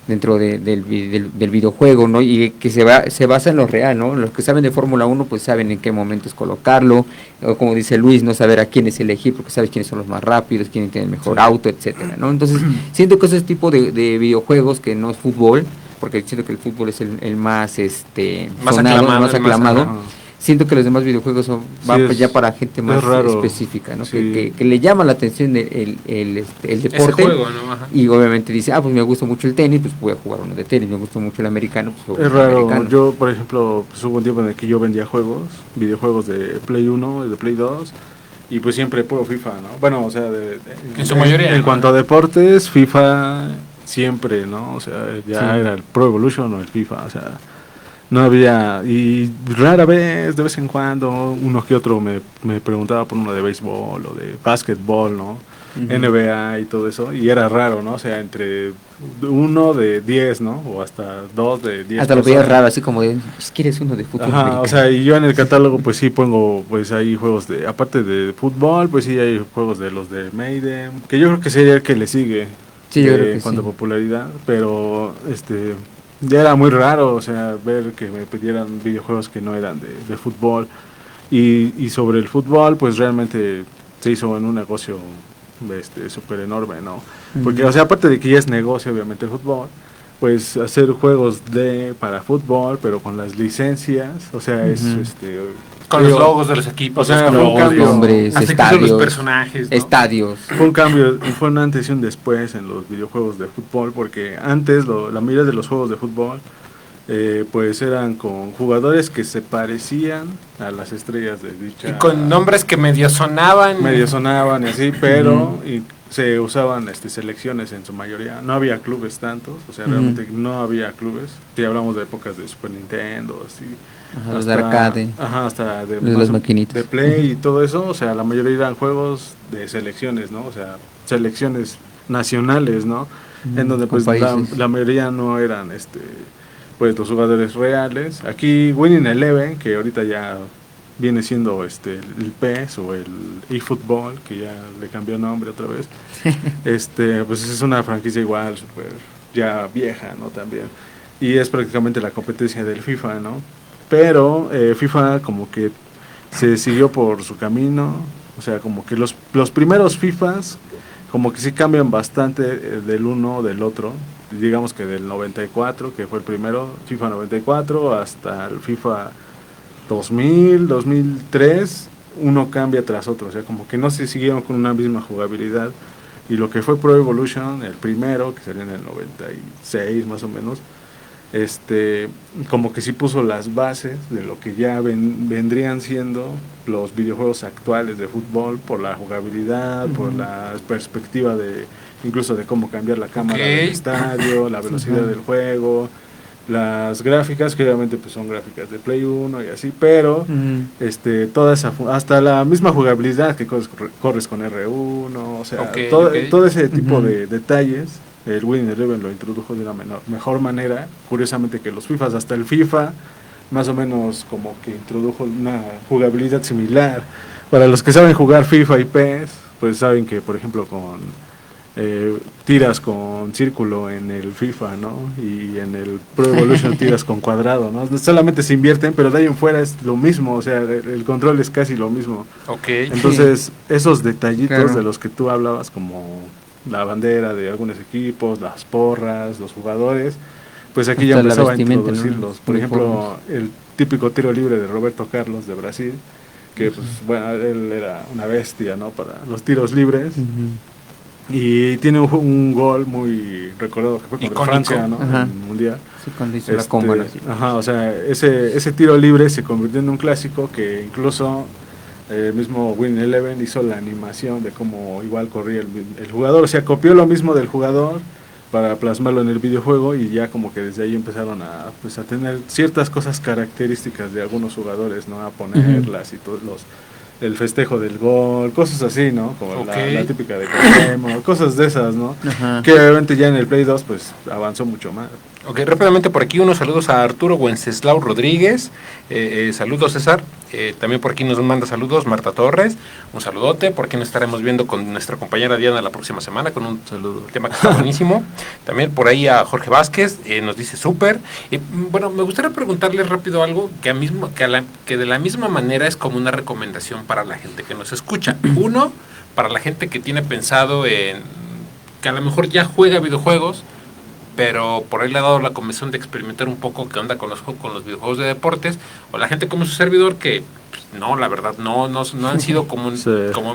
Speaker 3: dentro del videojuego, ¿no? Y que se basa en lo real, ¿no? Los que saben de Fórmula 1 pues saben en qué momentos colocarlo, o como dice Luis, no saber a quiénes elegir, porque sabes quiénes son los más rápidos, quién tiene el mejor auto, etcétera, ¿no? Entonces, siento que ese tipo de videojuegos, que no es fútbol, porque siento que el fútbol es el más
Speaker 1: más
Speaker 3: sonado,
Speaker 1: aclamado,
Speaker 3: más aclamado. Siento que los demás videojuegos van ya para gente más específica, ¿no? Que le llama la atención el deporte.
Speaker 1: Ese juego, ¿no? Ajá.
Speaker 3: Y obviamente dice, pues me gusta mucho el tenis, pues voy a jugar uno de tenis. Me gusta mucho el americano, pues
Speaker 2: es raro.
Speaker 3: Americano.
Speaker 2: Yo, por ejemplo, pues, hubo un tiempo en el que yo vendía videojuegos de Play 1 y de Play 2, y pues siempre puro FIFA, ¿no? Bueno, o sea,
Speaker 1: en su mayoría.
Speaker 2: En cuanto a deportes, FIFA siempre, ¿no? O sea, ya era el Pro Evolution o el FIFA, o sea... No había, y rara vez, de vez en cuando, uno que otro me preguntaba por uno de béisbol o de básquetbol, ¿no? NBA y todo eso, y era raro, ¿no? O sea, entre uno de 10, ¿no? O hasta 2 de 10.
Speaker 3: Hasta lo veías raro, así como de, ¿quieres uno de fútbol?
Speaker 2: Ajá, o sea, y yo en el catálogo pues sí pongo, pues hay juegos aparte de fútbol, pues sí hay juegos de los de Maiden, que yo creo que sería el que le sigue.
Speaker 3: Sí, yo creo que
Speaker 2: en cuanto a popularidad, pero ya era muy raro, o sea, ver que me pidieran videojuegos que no eran de fútbol. Y sobre el fútbol, pues realmente se hizo en un negocio súper enorme, ¿no? Porque, o sea, aparte de que ya es negocio, obviamente, el fútbol, pues hacer juegos para fútbol, pero con las licencias, o sea, es
Speaker 1: con los logos de los equipos,
Speaker 2: o sea,
Speaker 1: con
Speaker 3: los nombres, estadios,
Speaker 1: los personajes, ¿no?
Speaker 3: Estadios.
Speaker 2: Fue un cambio, fue un antes y un después en los videojuegos de fútbol, porque antes la mayoría de los juegos de fútbol pues eran con jugadores que se parecían a las estrellas de dicha...
Speaker 1: Y con nombres que medio sonaban
Speaker 2: y así, pero y se usaban selecciones en su mayoría. No había clubes tantos, o sea, realmente no había clubes. Si hablamos de épocas de Super Nintendo, así...
Speaker 3: Ajá, los de arcade.
Speaker 2: Ajá, hasta de
Speaker 3: las maquinitas.
Speaker 2: De Play y todo eso, o sea, la mayoría eran juegos de selecciones, ¿no? O sea, selecciones nacionales, ¿no? En donde pues la mayoría no eran pues los jugadores reales. Aquí Winning Eleven, que ahorita ya viene siendo el PES o el eFootball, que ya le cambió nombre otra vez. Pues es una franquicia igual, súper ya vieja, ¿no? También. Y es prácticamente la competencia del FIFA, ¿no? Pero FIFA como que se siguió por su camino, o sea, como que los primeros FIFAs como que sí cambian bastante del uno del otro, digamos que del 94, que fue el primero, FIFA 94, hasta el FIFA 2000, 2003, uno cambia tras otro, o sea, como que no se siguieron con una misma jugabilidad. Y lo que fue Pro Evolution, el primero, que salió en el 96 más o menos, como que sí puso las bases de lo que ya vendrían siendo los videojuegos actuales de fútbol, por la jugabilidad, por la perspectiva de incluso de cómo cambiar la cámara del estadio, la velocidad del juego, las gráficas, que obviamente pues son gráficas de Play 1 y así, pero toda esa hasta la misma jugabilidad, que corres con R1, o sea, todo ese tipo de detalles. El Winning Eleven lo introdujo de una mejor manera, curiosamente que los FIFAs, hasta el FIFA, más o menos como que introdujo una jugabilidad similar. Para los que saben jugar FIFA y PES, pues saben que, por ejemplo, con tiras con círculo en el FIFA, ¿no? Y en el Pro Evolution tiras con cuadrado, ¿no? Solamente se invierten, pero de ahí en fuera es lo mismo, o sea, el control es casi lo mismo. Entonces, esos detallitos de los que tú hablabas, como la bandera de algunos equipos, las porras, los jugadores, pues aquí ya empezaba a introducirlos. Por ejemplo, el típico tiro libre de Roberto Carlos de Brasil, que pues bueno, él era una bestia, ¿no? Para los tiros libres. Y tiene un gol muy recordado que fue contra Francia, ¿no? En el Mundial.
Speaker 3: Sí, cuando hizo la cámara.
Speaker 2: O sea, ese tiro libre se convirtió en un clásico que incluso el mismo Win Eleven hizo la animación de cómo igual corría el jugador, o sea, copió lo mismo del jugador para plasmarlo en el videojuego, y ya como que desde ahí empezaron a tener ciertas cosas características de algunos jugadores, ¿no? A ponerlas y todos el festejo del gol, cosas así, ¿no? Como la típica de Corremo, cosas de esas, ¿no? Que obviamente ya en el Play 2 pues avanzó mucho más.
Speaker 1: Ok, rápidamente por aquí unos saludos a Arturo Wenceslao Rodríguez, saludos César, también por aquí nos manda saludos Marta Torres, un saludote, por aquí nos estaremos viendo con nuestra compañera Diana la próxima semana con un tema que está buenísimo, también por ahí a Jorge Vázquez, nos dice súper, y bueno, me gustaría preguntarle rápido algo que de la misma manera es como una recomendación para la gente que nos escucha. Uno, para la gente que tiene pensado en que a lo mejor ya juega videojuegos, pero por ahí le ha dado la comezón de experimentar un poco qué onda con los videojuegos de deportes, o la gente como su servidor que pues, no, la verdad, no han sido como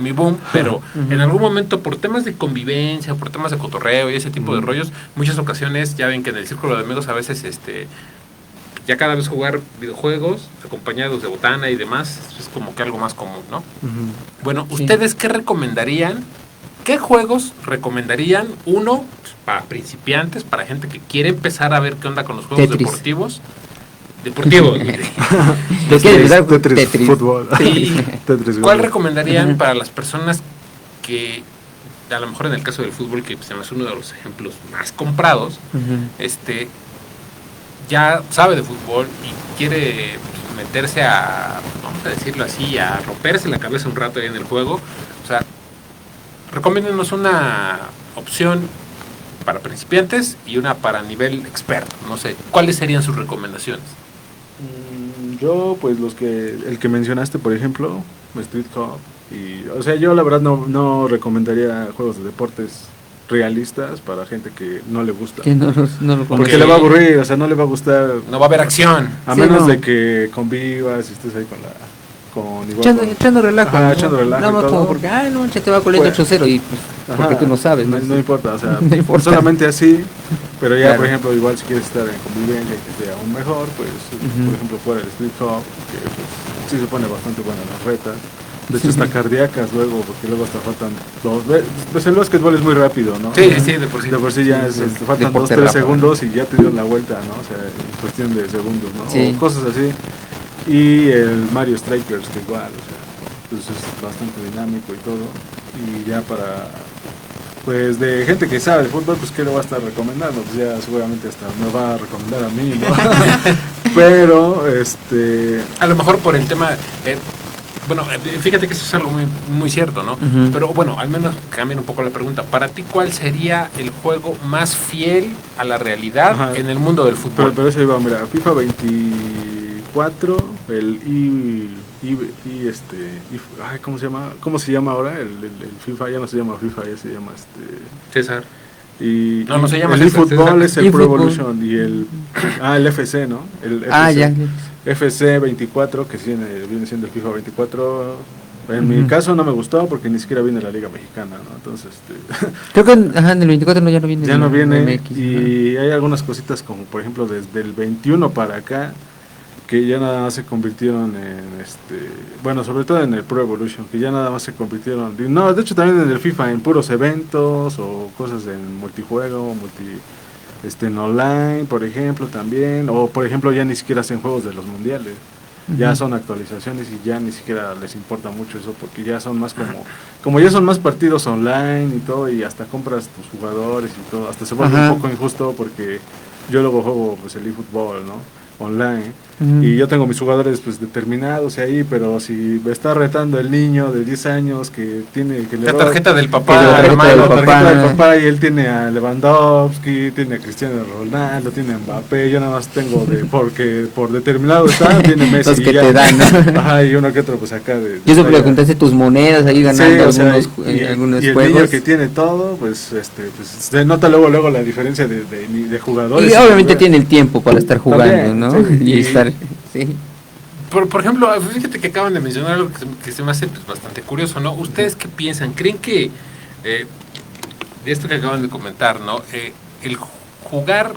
Speaker 1: mi boom, pero en algún momento por temas de convivencia, por temas de cotorreo y ese tipo de rollos, muchas ocasiones ya ven que en el círculo de amigos a veces ya cada vez jugar videojuegos acompañados de botana y demás es como que algo más común, ¿no? Bueno, ¿ustedes qué recomendarían? ¿Qué juegos recomendarían? Uno, para principiantes, para gente que quiere empezar a ver qué onda con los juegos deportivos.
Speaker 2: Tetris, fútbol.
Speaker 1: Sí. ¿Cuál recomendarían para las personas que, a lo mejor en el caso del fútbol, que se me hace uno de los ejemplos más comprados, ya sabe de fútbol y quiere meterse vamos a decirlo así, a romperse la cabeza un rato ahí en el juego? O sea, recomiéndenos una opción para principiantes y una para nivel experto. No sé, ¿cuáles serían sus recomendaciones?
Speaker 2: Yo, pues el que mencionaste, por ejemplo, Street Cup, o sea, yo la verdad no recomendaría juegos de deportes realistas para gente que no le gusta.
Speaker 3: Que no lo
Speaker 2: porque le va a aburrir, o sea, no le va a gustar.
Speaker 1: No va a haber acción.
Speaker 2: A menos de que convivas y estés ahí
Speaker 3: echando relajo.
Speaker 2: Echando relajo.
Speaker 3: Nada más como porque, te va corriendo 8-0 y pues, porque tú no sabes.
Speaker 2: No importa, o sea,
Speaker 3: no importa.
Speaker 2: solamente así, pero ya, por ejemplo, igual si quieres estar en convivencia y que sea aún mejor, pues, por ejemplo, fuera el Street Cup, que pues, sí se pone bastante buena las retas. De hecho, hasta cardíacas luego, porque luego hasta faltan pues el básquetbol es muy rápido, ¿no?
Speaker 1: Sí, de por sí.
Speaker 2: De por sí ya faltan 2-3 segundos y ya te dieron la vuelta, ¿no? O sea, en cuestión de segundos, ¿no?
Speaker 3: Sí.
Speaker 2: O cosas así. Y el Mario Strikers, que igual, o sea, pues es bastante dinámico y todo. Y ya pues de gente que sabe de fútbol, pues ¿qué le va a estar recomendando? Pues ya seguramente hasta me va a recomendar a mí, ¿no? Pero,
Speaker 1: a lo mejor por el tema... bueno, fíjate que eso es algo muy, muy cierto, ¿no? Pero bueno, al menos cambien un poco la pregunta. Para ti, ¿cuál sería el juego más fiel a la realidad en el mundo del fútbol?
Speaker 2: Pero eso iba, mira, FIFA 24, el ¿cómo se llama? ¿Cómo se llama ahora? El FIFA ya no se llama FIFA, ya se llama
Speaker 1: César.
Speaker 2: Y
Speaker 1: No, no se llama
Speaker 2: el
Speaker 1: ese,
Speaker 2: eFootball es el Pro
Speaker 3: eFootball.
Speaker 2: Evolution y el FC, ¿no? El
Speaker 3: Ah,
Speaker 2: FC.
Speaker 3: ya.
Speaker 2: FC 24, que viene siendo el FIFA 24. En mi
Speaker 3: Ujú.
Speaker 2: caso no me gustó porque ni siquiera viene la Liga Mexicana, ¿no? Entonces,
Speaker 3: Creo que en el 24 no, ya no viene.
Speaker 2: ya no
Speaker 3: el
Speaker 2: viene.
Speaker 3: MX,
Speaker 2: Y hay algunas cositas como, por ejemplo, desde el 21 para acá, que ya nada más se convirtieron en, bueno, sobre todo en el Pro Evolution, que ya nada más se convirtieron, no, de hecho también en el FIFA, en puros eventos o cosas en multijuego, en online, por ejemplo, también, o por ejemplo ya ni siquiera hacen juegos de los mundiales. Ya
Speaker 3: Ujú.
Speaker 2: son actualizaciones y ya ni siquiera les importa mucho eso porque ya son más como ya son más partidos online y todo y hasta compras tus jugadores y todo, hasta se vuelve
Speaker 3: Ajá.
Speaker 2: un poco injusto porque yo luego juego pues el eFootball, ¿no? Online
Speaker 3: Ujú.
Speaker 2: y yo tengo mis jugadores pues determinados ahí, pero si me está retando el niño de 10 años que tiene que le
Speaker 1: La
Speaker 2: va-
Speaker 1: tarjeta del
Speaker 3: Que
Speaker 1: papá,
Speaker 3: la tarjeta
Speaker 1: hermano.
Speaker 3: del
Speaker 2: la tarjeta
Speaker 3: papá.
Speaker 2: del papá y él tiene a Lewandowski, tiene a Cristiano Ronaldo, tiene a Mbappé, yo nada más tengo porque por determinado está, tiene Messi
Speaker 3: Los que
Speaker 2: y ya.
Speaker 3: te dan, ¿no?
Speaker 2: Ajá, y uno que otro pues acá de
Speaker 3: Y eso
Speaker 2: talla.
Speaker 3: le juntaste tus monedas ahí
Speaker 2: Sí,
Speaker 3: ganando
Speaker 2: o sea,
Speaker 3: algunos
Speaker 2: y el
Speaker 3: juegos.
Speaker 2: niño que tiene todo, pues pues se nota luego la diferencia de jugadores.
Speaker 3: Y obviamente
Speaker 2: pues,
Speaker 3: tiene el tiempo para estar jugando,
Speaker 2: También,
Speaker 3: ¿no?
Speaker 2: sí,
Speaker 3: Y
Speaker 2: y-
Speaker 3: estar, sí.
Speaker 1: Por ejemplo, fíjate que acaban de mencionar algo que se me hace pues, bastante curioso, ¿no? ¿Ustedes qué piensan? ¿Creen que de esto que acaban de comentar, ¿no? El jugar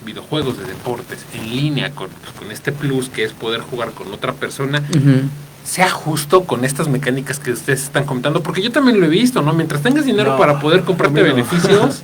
Speaker 1: videojuegos de deportes en línea con este plus que es poder jugar con otra persona,
Speaker 3: Ujú.
Speaker 1: sea justo con estas mecánicas que ustedes están comentando? Porque yo también lo he visto, ¿no? Mientras tengas dinero
Speaker 2: No,
Speaker 1: para poder comprarte
Speaker 2: a mí no.
Speaker 1: beneficios,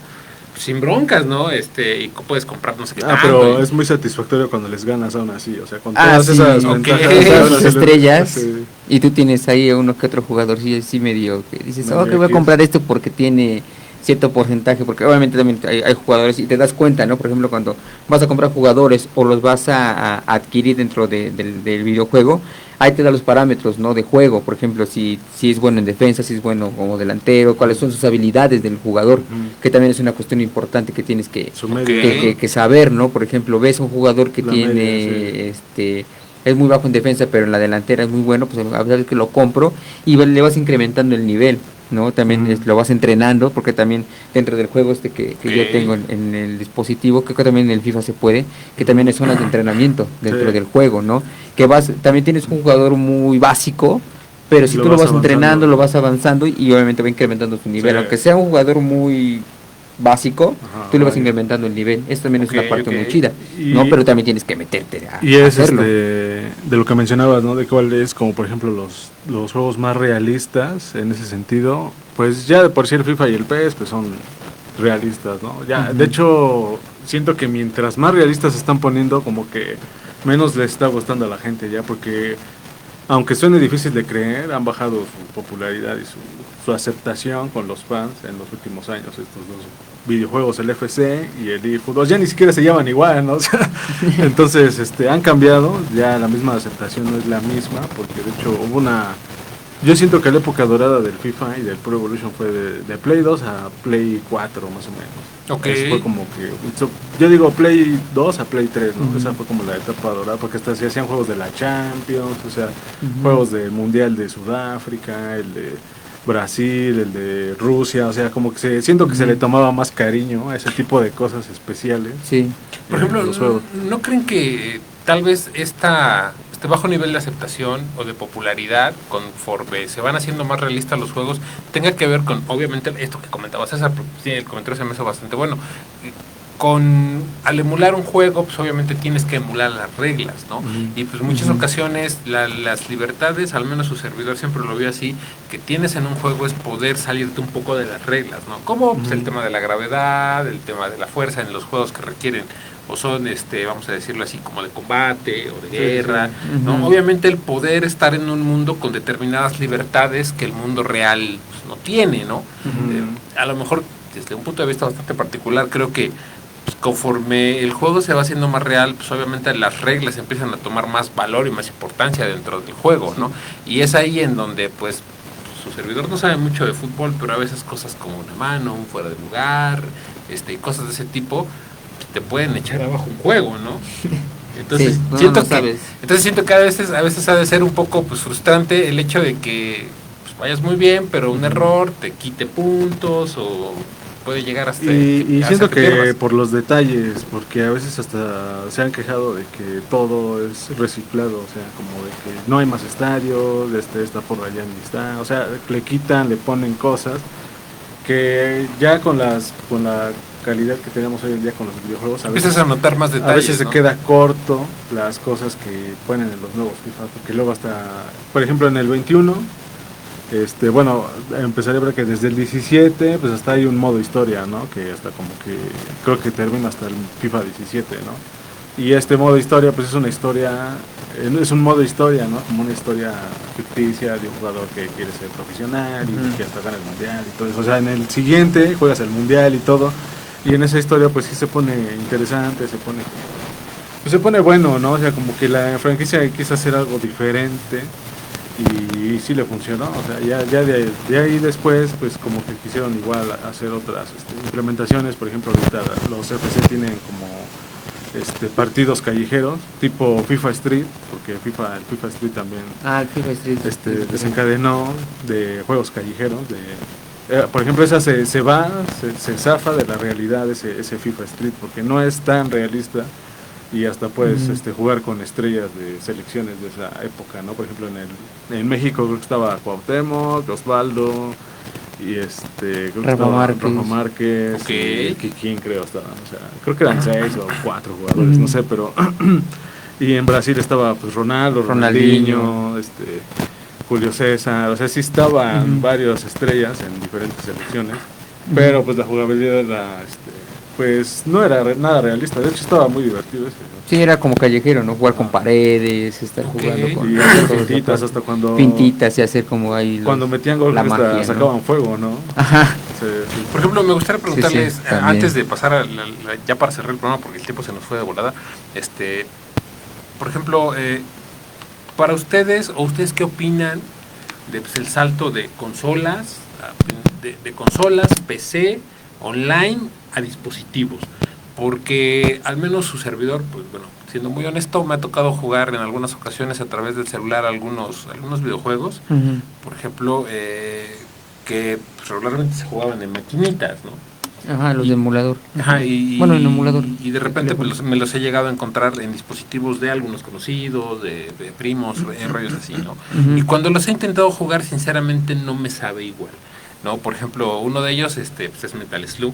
Speaker 1: sin broncas, ¿no? Y puedes comprar no sé qué
Speaker 2: pero
Speaker 1: y-
Speaker 2: es muy satisfactorio cuando les ganas aún así, o sea, con
Speaker 3: Ah,
Speaker 2: todas
Speaker 3: sí,
Speaker 2: esas
Speaker 1: ok.
Speaker 2: ventajas.
Speaker 1: Esas
Speaker 3: Las
Speaker 2: sí,
Speaker 3: estrellas.
Speaker 2: sí.
Speaker 3: Y tú tienes ahí uno que otro jugador sí medio que dices,
Speaker 2: Medio
Speaker 3: ok, voy a
Speaker 2: X.
Speaker 3: comprar esto porque tiene cierto porcentaje, porque obviamente también hay jugadores y te das cuenta, ¿no? Por ejemplo, cuando vas a comprar jugadores o los vas a adquirir dentro del videojuego, ahí te da los parámetros, ¿no? De juego, por ejemplo, si es bueno en defensa, si es bueno como delantero, cuáles son sus habilidades del jugador,
Speaker 2: Ujú.
Speaker 3: que también es una cuestión importante que tienes que,
Speaker 2: Su media,
Speaker 3: que saber, ¿no? Por ejemplo, ves a un jugador que
Speaker 2: La
Speaker 3: tiene,
Speaker 2: media,
Speaker 3: es muy bajo en defensa, pero en la delantera es muy bueno, pues a veces que lo compro y le vas incrementando el nivel, ¿no? También
Speaker 2: Ujú.
Speaker 3: lo vas entrenando, porque también dentro del juego que yo
Speaker 1: Ok.
Speaker 3: tengo en el dispositivo, creo que también en el FIFA se puede, que también hay zonas de entrenamiento dentro
Speaker 2: Sí.
Speaker 3: del juego, ¿no? Que también tienes un jugador muy básico, pero si
Speaker 2: Lo
Speaker 3: tú lo
Speaker 2: vas
Speaker 3: vas entrenando,
Speaker 2: avanzando.
Speaker 3: lo vas avanzando y obviamente va incrementando su nivel,
Speaker 2: Sí.
Speaker 3: aunque sea un jugador muy básico,
Speaker 2: Ajá,
Speaker 3: tú le vas
Speaker 2: vaya.
Speaker 3: incrementando el nivel. Esto también
Speaker 1: Ok,
Speaker 3: es una parte
Speaker 1: ok.
Speaker 3: muy chida,
Speaker 2: Y-
Speaker 3: ¿no? Pero también tienes que meterte a
Speaker 2: Y es
Speaker 3: hacerlo.
Speaker 2: de lo que mencionabas, ¿no? De cuál es como por ejemplo los juegos más realistas en ese sentido, pues ya de por sí el FIFA y el PES pues son realistas, ¿no? Ya,
Speaker 3: Ujú.
Speaker 2: de hecho, siento que mientras más realistas se están poniendo, como que menos les está gustando a la gente ya, porque aunque suene difícil de creer, han bajado su popularidad y su aceptación con los fans en los últimos años. Estos dos videojuegos, el FC y el eFootball, ya ni siquiera se llaman igual, ¿no? O sea, entonces, han cambiado, ya la misma aceptación no es la misma, porque de hecho hubo yo siento que la época dorada del FIFA y del Pro Evolution fue de Play 2 a Play 4 más o menos.
Speaker 1: Ok.
Speaker 2: Eso fue como que, yo digo Play 2 a Play 3, ¿no?
Speaker 3: Ujú.
Speaker 2: Esa fue como la etapa dorada, porque hasta se hacían juegos de la Champions, o sea,
Speaker 3: Ujú.
Speaker 2: juegos del Mundial de Sudáfrica, el de Brasil, el de Rusia, o sea, como que siento que se le tomaba más cariño a ese tipo de cosas especiales.
Speaker 3: Sí.
Speaker 1: Por ejemplo,
Speaker 2: los juegos.
Speaker 1: ¿no creen que tal vez este bajo nivel de aceptación o de popularidad, conforme se van haciendo más realistas los juegos, tenga que ver con, obviamente, esto que comentaba César, porque sí, el comentario se me hizo bastante bueno, al emular un juego, pues obviamente tienes que emular las reglas, ¿no?
Speaker 2: Ujú.
Speaker 1: Y pues muchas
Speaker 3: Ujú.
Speaker 1: ocasiones las libertades, al menos su servidor siempre lo vio así, que tienes en un juego es poder salirte un poco de las reglas, ¿no? Como pues, el
Speaker 2: Ujú.
Speaker 1: tema de la gravedad, el tema de la fuerza en los juegos que requieren o son, vamos a decirlo así, como de combate o de
Speaker 2: Sí,
Speaker 1: guerra,
Speaker 3: sí.
Speaker 1: ¿no?
Speaker 3: Ujú.
Speaker 1: Obviamente el poder estar en un mundo con determinadas libertades que el mundo real pues, no tiene, ¿no?
Speaker 2: Ujú.
Speaker 1: A lo mejor, desde un punto de vista bastante particular, creo que pues, conforme el juego se va haciendo más real, pues obviamente las reglas empiezan a tomar más valor y más importancia dentro del juego, ¿no? Y es ahí en donde, pues, su servidor no sabe mucho de fútbol, pero a veces cosas como una mano, un fuera de lugar, y cosas de ese tipo, pues, te pueden echar abajo un juego, ¿no? Entonces,
Speaker 3: Sí, no,
Speaker 1: siento
Speaker 3: no
Speaker 1: que,
Speaker 3: sabes.
Speaker 1: entonces siento que a veces ha de ser un poco pues, frustrante el hecho de que pues, vayas muy bien, pero un error te quite puntos o puede llegar hasta...
Speaker 2: Y
Speaker 1: hacer
Speaker 2: siento que
Speaker 1: pierdas.
Speaker 2: por los detalles, porque a veces hasta se han quejado de que todo es reciclado, o sea, como de que no hay más estadios, esta porra ya ni está, o sea, le quitan, le ponen cosas que ya con la calidad que tenemos hoy en día con los videojuegos,
Speaker 1: Empiezas a notar más detalles,
Speaker 2: a veces se
Speaker 1: ¿no?
Speaker 2: queda corto las cosas que ponen en los nuevos FIFA, porque luego hasta, por ejemplo, en el 21, bueno, empezaría a ver que desde el 17, pues hasta hay un modo historia, ¿no? Que hasta como que, creo que termina hasta el FIFA 17, ¿no? Y este modo historia, pues es una historia, es un modo historia, ¿no? Como una historia ficticia de un jugador que quiere ser profesional y que hasta gana el mundial y todo eso. O sea, en el siguiente juegas el mundial y todo. Y en esa historia pues sí se pone interesante, se pone bueno, ¿no? O sea, como que la franquicia quiso hacer algo diferente y sí le funcionó. O sea, ya de ahí después pues como que quisieron igual hacer otras implementaciones. Por ejemplo, ahorita los FC tienen como partidos callejeros, tipo FIFA Street, porque el FIFA Street también
Speaker 3: El FIFA Street.
Speaker 2: desencadenó de juegos callejeros, por ejemplo, esa se zafa de la realidad ese FIFA Street, porque no es tan realista y hasta puedes jugar con estrellas de selecciones de esa época, ¿no? Por ejemplo, en México creo que estaba Cuauhtémoc, Osvaldo y creo que estaba Rafa Márquez,
Speaker 1: Okay.
Speaker 2: y Kikín creo estaba, o sea, creo que eran 6 o 4 jugadores, no sé, pero y en Brasil estaba pues Ronaldinho, Julio César, o sea, sí estaban varias estrellas en diferentes selecciones, pero pues la jugabilidad era, pues no era nada realista, de hecho estaba muy divertido ese, ¿no?
Speaker 3: Sí, era como callejero, ¿no? Jugar con paredes, estar jugando con...
Speaker 2: Y hacer fintitas hasta cuando...
Speaker 3: Pintitas y hacer como ahí...
Speaker 2: Cuando metían gol, hasta
Speaker 3: magia,
Speaker 2: sacaban fuego, ¿no?
Speaker 3: Ajá.
Speaker 1: Por ejemplo, me gustaría preguntarles,
Speaker 3: Sí, también.
Speaker 1: antes de pasar ya para cerrar el programa, porque el tiempo se nos fue de volada, por ejemplo, para ustedes, o ustedes qué opinan de pues, el salto de consolas, de consolas, PC, online a dispositivos? Porque al menos su servidor, pues bueno, siendo muy honesto, me ha tocado jugar en algunas ocasiones a través del celular algunos videojuegos, por ejemplo, que pues, regularmente se jugaban en maquinitas, ¿no?
Speaker 3: Ajá, los de emulador.
Speaker 1: Ajá,
Speaker 3: en emulador.
Speaker 1: Y de repente pues, me los he llegado a encontrar en dispositivos de algunos conocidos, de primos, rollos así, ¿no? Y cuando los he intentado jugar, sinceramente no me sabe igual, ¿no? Por ejemplo, uno de ellos pues, es Metal Slug,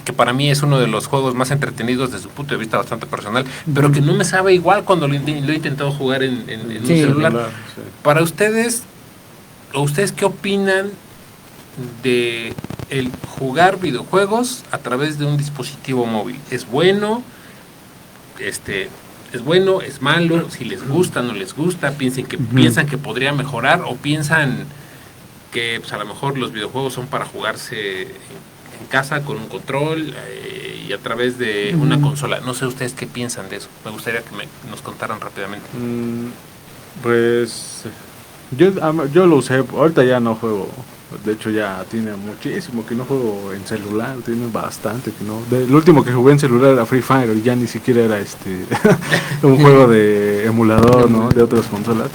Speaker 1: que para mí es uno de los juegos más entretenidos desde su punto de vista bastante personal, pero que no me sabe igual cuando lo he intentado jugar en un celular.
Speaker 2: Sí.
Speaker 1: Para ustedes, ¿o ustedes qué opinan de el jugar videojuegos a través de un dispositivo móvil? ¿Es bueno? ¿Es bueno? ¿Es malo? Si les gusta, no les gusta, piensan que podría mejorar, o piensan que pues, a lo mejor los videojuegos son para jugarse en casa con un control y a través de una consola. No sé ustedes qué piensan de eso. Me gustaría que nos contaran rápidamente.
Speaker 2: Pues yo lo usé, ahorita ya no juego, de hecho ya tiene muchísimo que no juego en celular, tiene bastante que no. El último que jugué en celular era Free Fire, y ya ni siquiera era un juego de emulador, ¿no? De otras consolas.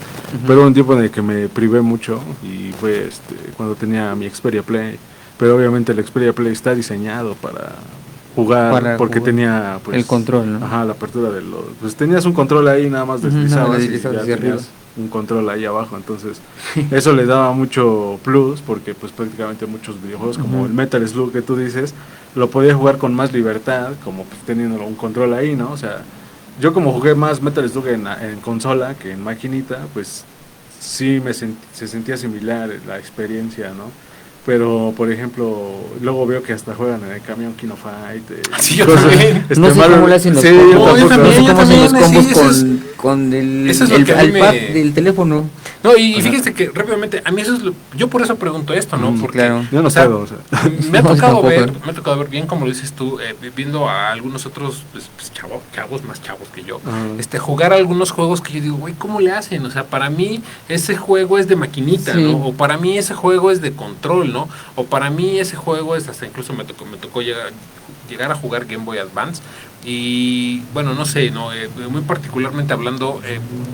Speaker 2: Pero un tiempo en el que me privé mucho y fue cuando tenía mi Xperia Play. Pero obviamente el Xperia Play está diseñado para jugar, porque tenía pues,
Speaker 3: el control, ¿no?
Speaker 2: Ajá, la apertura de los... Pues tenías un control ahí, nada más deslizabas y ya
Speaker 3: hacia
Speaker 2: tenías
Speaker 3: arriba.
Speaker 2: un control ahí abajo, entonces eso le daba mucho plus, porque pues prácticamente muchos videojuegos como el Metal Slug que tú dices, lo podía jugar con más libertad, como pues, teniendo un control ahí, ¿no? O sea, yo como jugué más Metal Slug en consola que en maquinita, pues sí se sentía similar la experiencia, ¿no? Pero, por ejemplo, luego veo que hasta juegan en el camión Kino Fight.
Speaker 1: Sí, yo también.
Speaker 3: No sé cómo le hacen los
Speaker 2: combos.
Speaker 3: combos.
Speaker 1: yo también,
Speaker 3: no sé cómo hacen los combos
Speaker 1: sí,
Speaker 3: con el
Speaker 1: pad
Speaker 3: del teléfono.
Speaker 1: No, y fíjense que rápidamente, a mí eso es yo por eso pregunto esto, ¿no? Porque,
Speaker 3: claro.
Speaker 2: Yo no puedo, o sea.
Speaker 1: me ha
Speaker 3: No,
Speaker 1: tocado
Speaker 3: tampoco.
Speaker 1: ver, bien como lo dices tú, viendo a algunos otros pues, chavos más chavos que yo, jugar algunos juegos que yo digo, güey, ¿cómo le hacen? O sea, para mí ese juego es de maquinita,
Speaker 3: Sí.
Speaker 1: ¿no? O para mí ese juego es de control, ¿no? O para mí ese juego es, hasta incluso me tocó llegar a jugar Game Boy Advance. Y bueno, no sé, no muy particularmente hablando,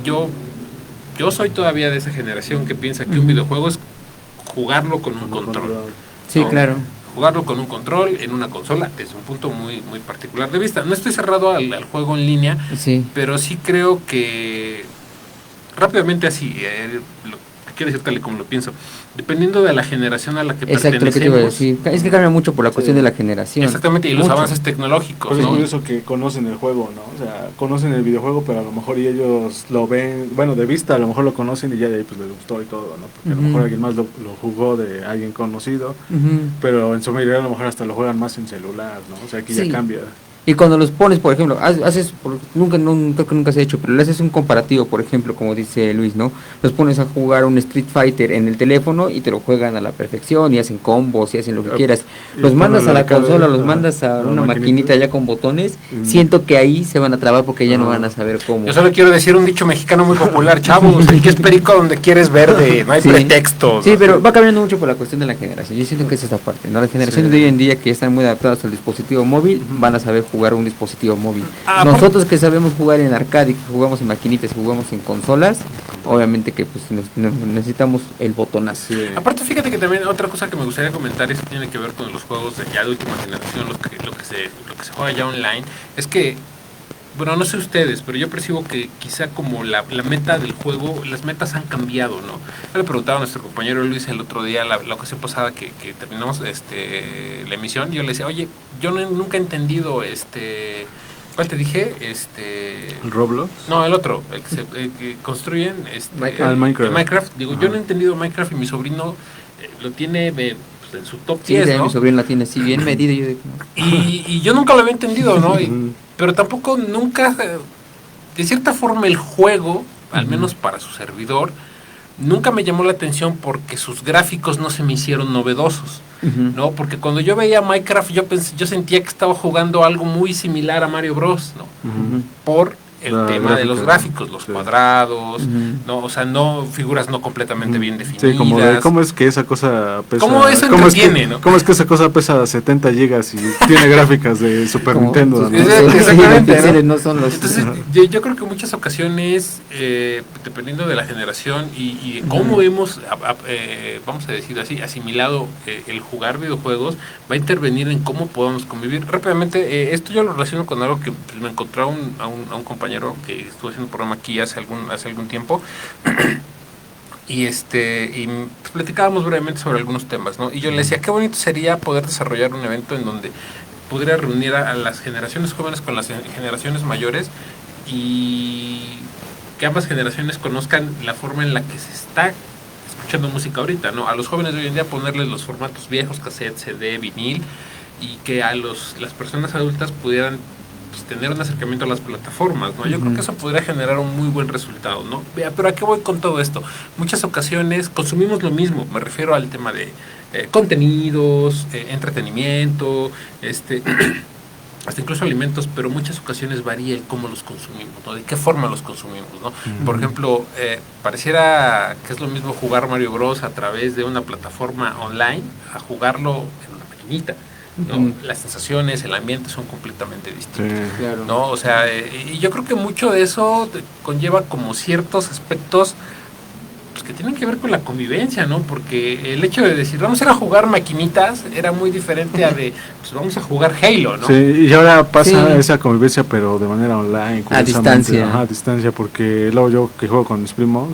Speaker 1: yo soy todavía de esa generación que piensa que un videojuego es jugarlo con un control.
Speaker 3: Sí,
Speaker 1: ¿no?
Speaker 3: claro.
Speaker 1: jugarlo con un control en una consola desde un punto muy muy particular de vista. No estoy cerrado al juego en línea,
Speaker 3: Sí.
Speaker 1: pero sí creo que rápidamente así, lo que quiero decir tal y como lo pienso, dependiendo de la generación a la que
Speaker 3: Exacto, lo que te iba a
Speaker 1: pertenecemos.
Speaker 3: decir. Es que cambia mucho por la cuestión
Speaker 2: Sí.
Speaker 3: de la generación.
Speaker 1: Exactamente, y los
Speaker 3: Mucho.
Speaker 1: avances tecnológicos,
Speaker 2: Pues es
Speaker 1: ¿no?
Speaker 2: curioso que conocen el juego, ¿no? O sea, conocen el videojuego, pero a lo mejor y ellos lo ven, bueno, de vista a lo mejor lo conocen y ya de ahí pues les gustó y todo, ¿no? Porque a lo
Speaker 3: Ujú.
Speaker 2: mejor alguien más lo jugó de alguien conocido,
Speaker 3: Ujú.
Speaker 2: pero en su mayoría a lo mejor hasta lo juegan más en celular, ¿no? O sea, aquí
Speaker 3: Sí.
Speaker 2: ya cambia.
Speaker 3: Y cuando los pones, por ejemplo, creo que nunca se ha hecho, pero le haces un comparativo, por ejemplo, como dice Luis, ¿no? Los pones a jugar un Street Fighter en el teléfono y te lo juegan a la perfección y hacen combos y hacen lo que quieras.
Speaker 2: Y
Speaker 3: Los
Speaker 2: ponen
Speaker 3: mandas
Speaker 2: la
Speaker 3: a la
Speaker 2: arcade,
Speaker 3: consola, los
Speaker 2: ajá,
Speaker 3: mandas a
Speaker 2: la
Speaker 3: una maquinita ya con botones,
Speaker 2: Mm.
Speaker 3: siento que ahí se van a trabar porque ya no
Speaker 2: Ah.
Speaker 3: van a saber cómo.
Speaker 1: Yo solo quiero decir un dicho mexicano muy popular, chavos, el que es perico donde quieres verde, no hay
Speaker 3: Sí.
Speaker 1: pretextos.
Speaker 3: Sí, pero va cambiando mucho por la cuestión de la generación. Yo siento que es esa parte, ¿no? Las generaciones
Speaker 2: Sí.
Speaker 3: de hoy en día que ya están muy adaptadas al dispositivo móvil van a saber jugar un dispositivo móvil.
Speaker 1: Ah,
Speaker 3: Nosotros que sabemos jugar en arcade, que jugamos en maquinitas, que jugamos en consolas, obviamente que pues necesitamos el botonazo.
Speaker 2: Sí.
Speaker 1: Aparte, fíjate que también otra cosa que me gustaría comentar es que tiene que ver con los juegos de ya de última generación, lo que se juega ya online, es que, bueno, no sé ustedes, pero yo percibo que quizá como la meta del juego, las metas han cambiado, ¿no? Yo le preguntaba a nuestro compañero Luis el otro día, la ocasión pasada que terminamos la emisión, yo le decía, oye, yo nunca he entendido, ¿cuál te dije?
Speaker 2: ¿El Roblox?
Speaker 1: No, el otro, el que construyen
Speaker 3: Minecraft.
Speaker 2: El Minecraft.
Speaker 1: Minecraft. Digo,
Speaker 2: Ajá.
Speaker 1: yo no he entendido Minecraft y mi sobrino lo tiene pues, en su top
Speaker 3: Sí,
Speaker 1: 10,
Speaker 3: de
Speaker 1: ¿no?
Speaker 3: mi sobrino la tiene así bien medida. Y yo digo, no.
Speaker 1: Y yo nunca lo había entendido, ¿no?
Speaker 2: Ujú.
Speaker 1: Pero tampoco nunca, de cierta forma el juego, al menos para su servidor, nunca me llamó la atención porque sus gráficos no se me hicieron novedosos.
Speaker 3: Ujú.
Speaker 1: ¿No? Porque cuando yo veía Minecraft yo sentía que estaba jugando algo muy similar a Mario Bros, ¿no?
Speaker 2: Ujú.
Speaker 1: Por el
Speaker 2: La
Speaker 1: tema de los
Speaker 2: gráfica,
Speaker 1: gráficos, los
Speaker 2: sí.
Speaker 1: cuadrados,
Speaker 3: Ujú.
Speaker 1: ¿no? O sea, no figuras no completamente bien definidas.
Speaker 2: Sí, como de cómo es que esa cosa pesa.
Speaker 1: ¿Cómo eso
Speaker 2: es que,
Speaker 1: entretiene, no?
Speaker 2: cómo es que esa cosa pesa 70 gigas y tiene gráficas de Super
Speaker 3: Como
Speaker 2: Nintendo,
Speaker 3: sus-
Speaker 2: ¿no?
Speaker 1: Exactamente,
Speaker 3: los píxeles
Speaker 1: ¿no?
Speaker 3: no son los.
Speaker 1: Entonces, yo creo que en muchas ocasiones, dependiendo de la generación y de cómo
Speaker 3: Ujú.
Speaker 1: hemos, vamos a decir así, asimilado el jugar videojuegos, va a intervenir en cómo podamos convivir. Rápidamente, esto yo lo relaciono con algo que pues, me encontré a un compañero que estuvo haciendo un programa aquí hace algún tiempo. Y pues, platicábamos brevemente sobre algunos temas, ¿no? Y yo le decía, qué bonito sería poder desarrollar un evento en donde pudiera reunir a las generaciones jóvenes con las generaciones mayores y que ambas generaciones conozcan la forma en la que se está escuchando música ahorita, ¿no? A los jóvenes de hoy en día ponerles los formatos viejos, cassette, CD, vinil, y que a las personas adultas pudieran pues, tener un acercamiento a las plataformas, ¿no? Yo creo que eso podría generar un muy buen resultado, ¿no? Vea, pero ¿a qué voy con todo esto? Muchas ocasiones consumimos lo mismo, me refiero al tema de contenidos, entretenimiento, hasta incluso alimentos, pero muchas ocasiones varía el cómo los consumimos, ¿no? De qué forma los consumimos, ¿no? Por ejemplo, pareciera que es lo mismo jugar Mario Bros a través de una plataforma online a jugarlo en una maquinita, ¿no?
Speaker 3: Ujú.
Speaker 1: Las sensaciones, el ambiente son completamente distintos.
Speaker 2: Sí.
Speaker 3: Claro.
Speaker 1: ¿No? O sea, y yo creo que mucho de eso conlleva como ciertos aspectos pues, que tienen que ver con la convivencia, ¿no? Porque el hecho de decir, vamos a ir a jugar maquinitas, era muy diferente a de, pues vamos a jugar Halo, ¿no?
Speaker 2: Sí, y ahora pasa
Speaker 3: Sí.
Speaker 2: esa convivencia, pero de manera online,
Speaker 3: A
Speaker 2: curiosamente.
Speaker 3: distancia.
Speaker 2: Ajá, a distancia, porque luego yo que juego con mis primos,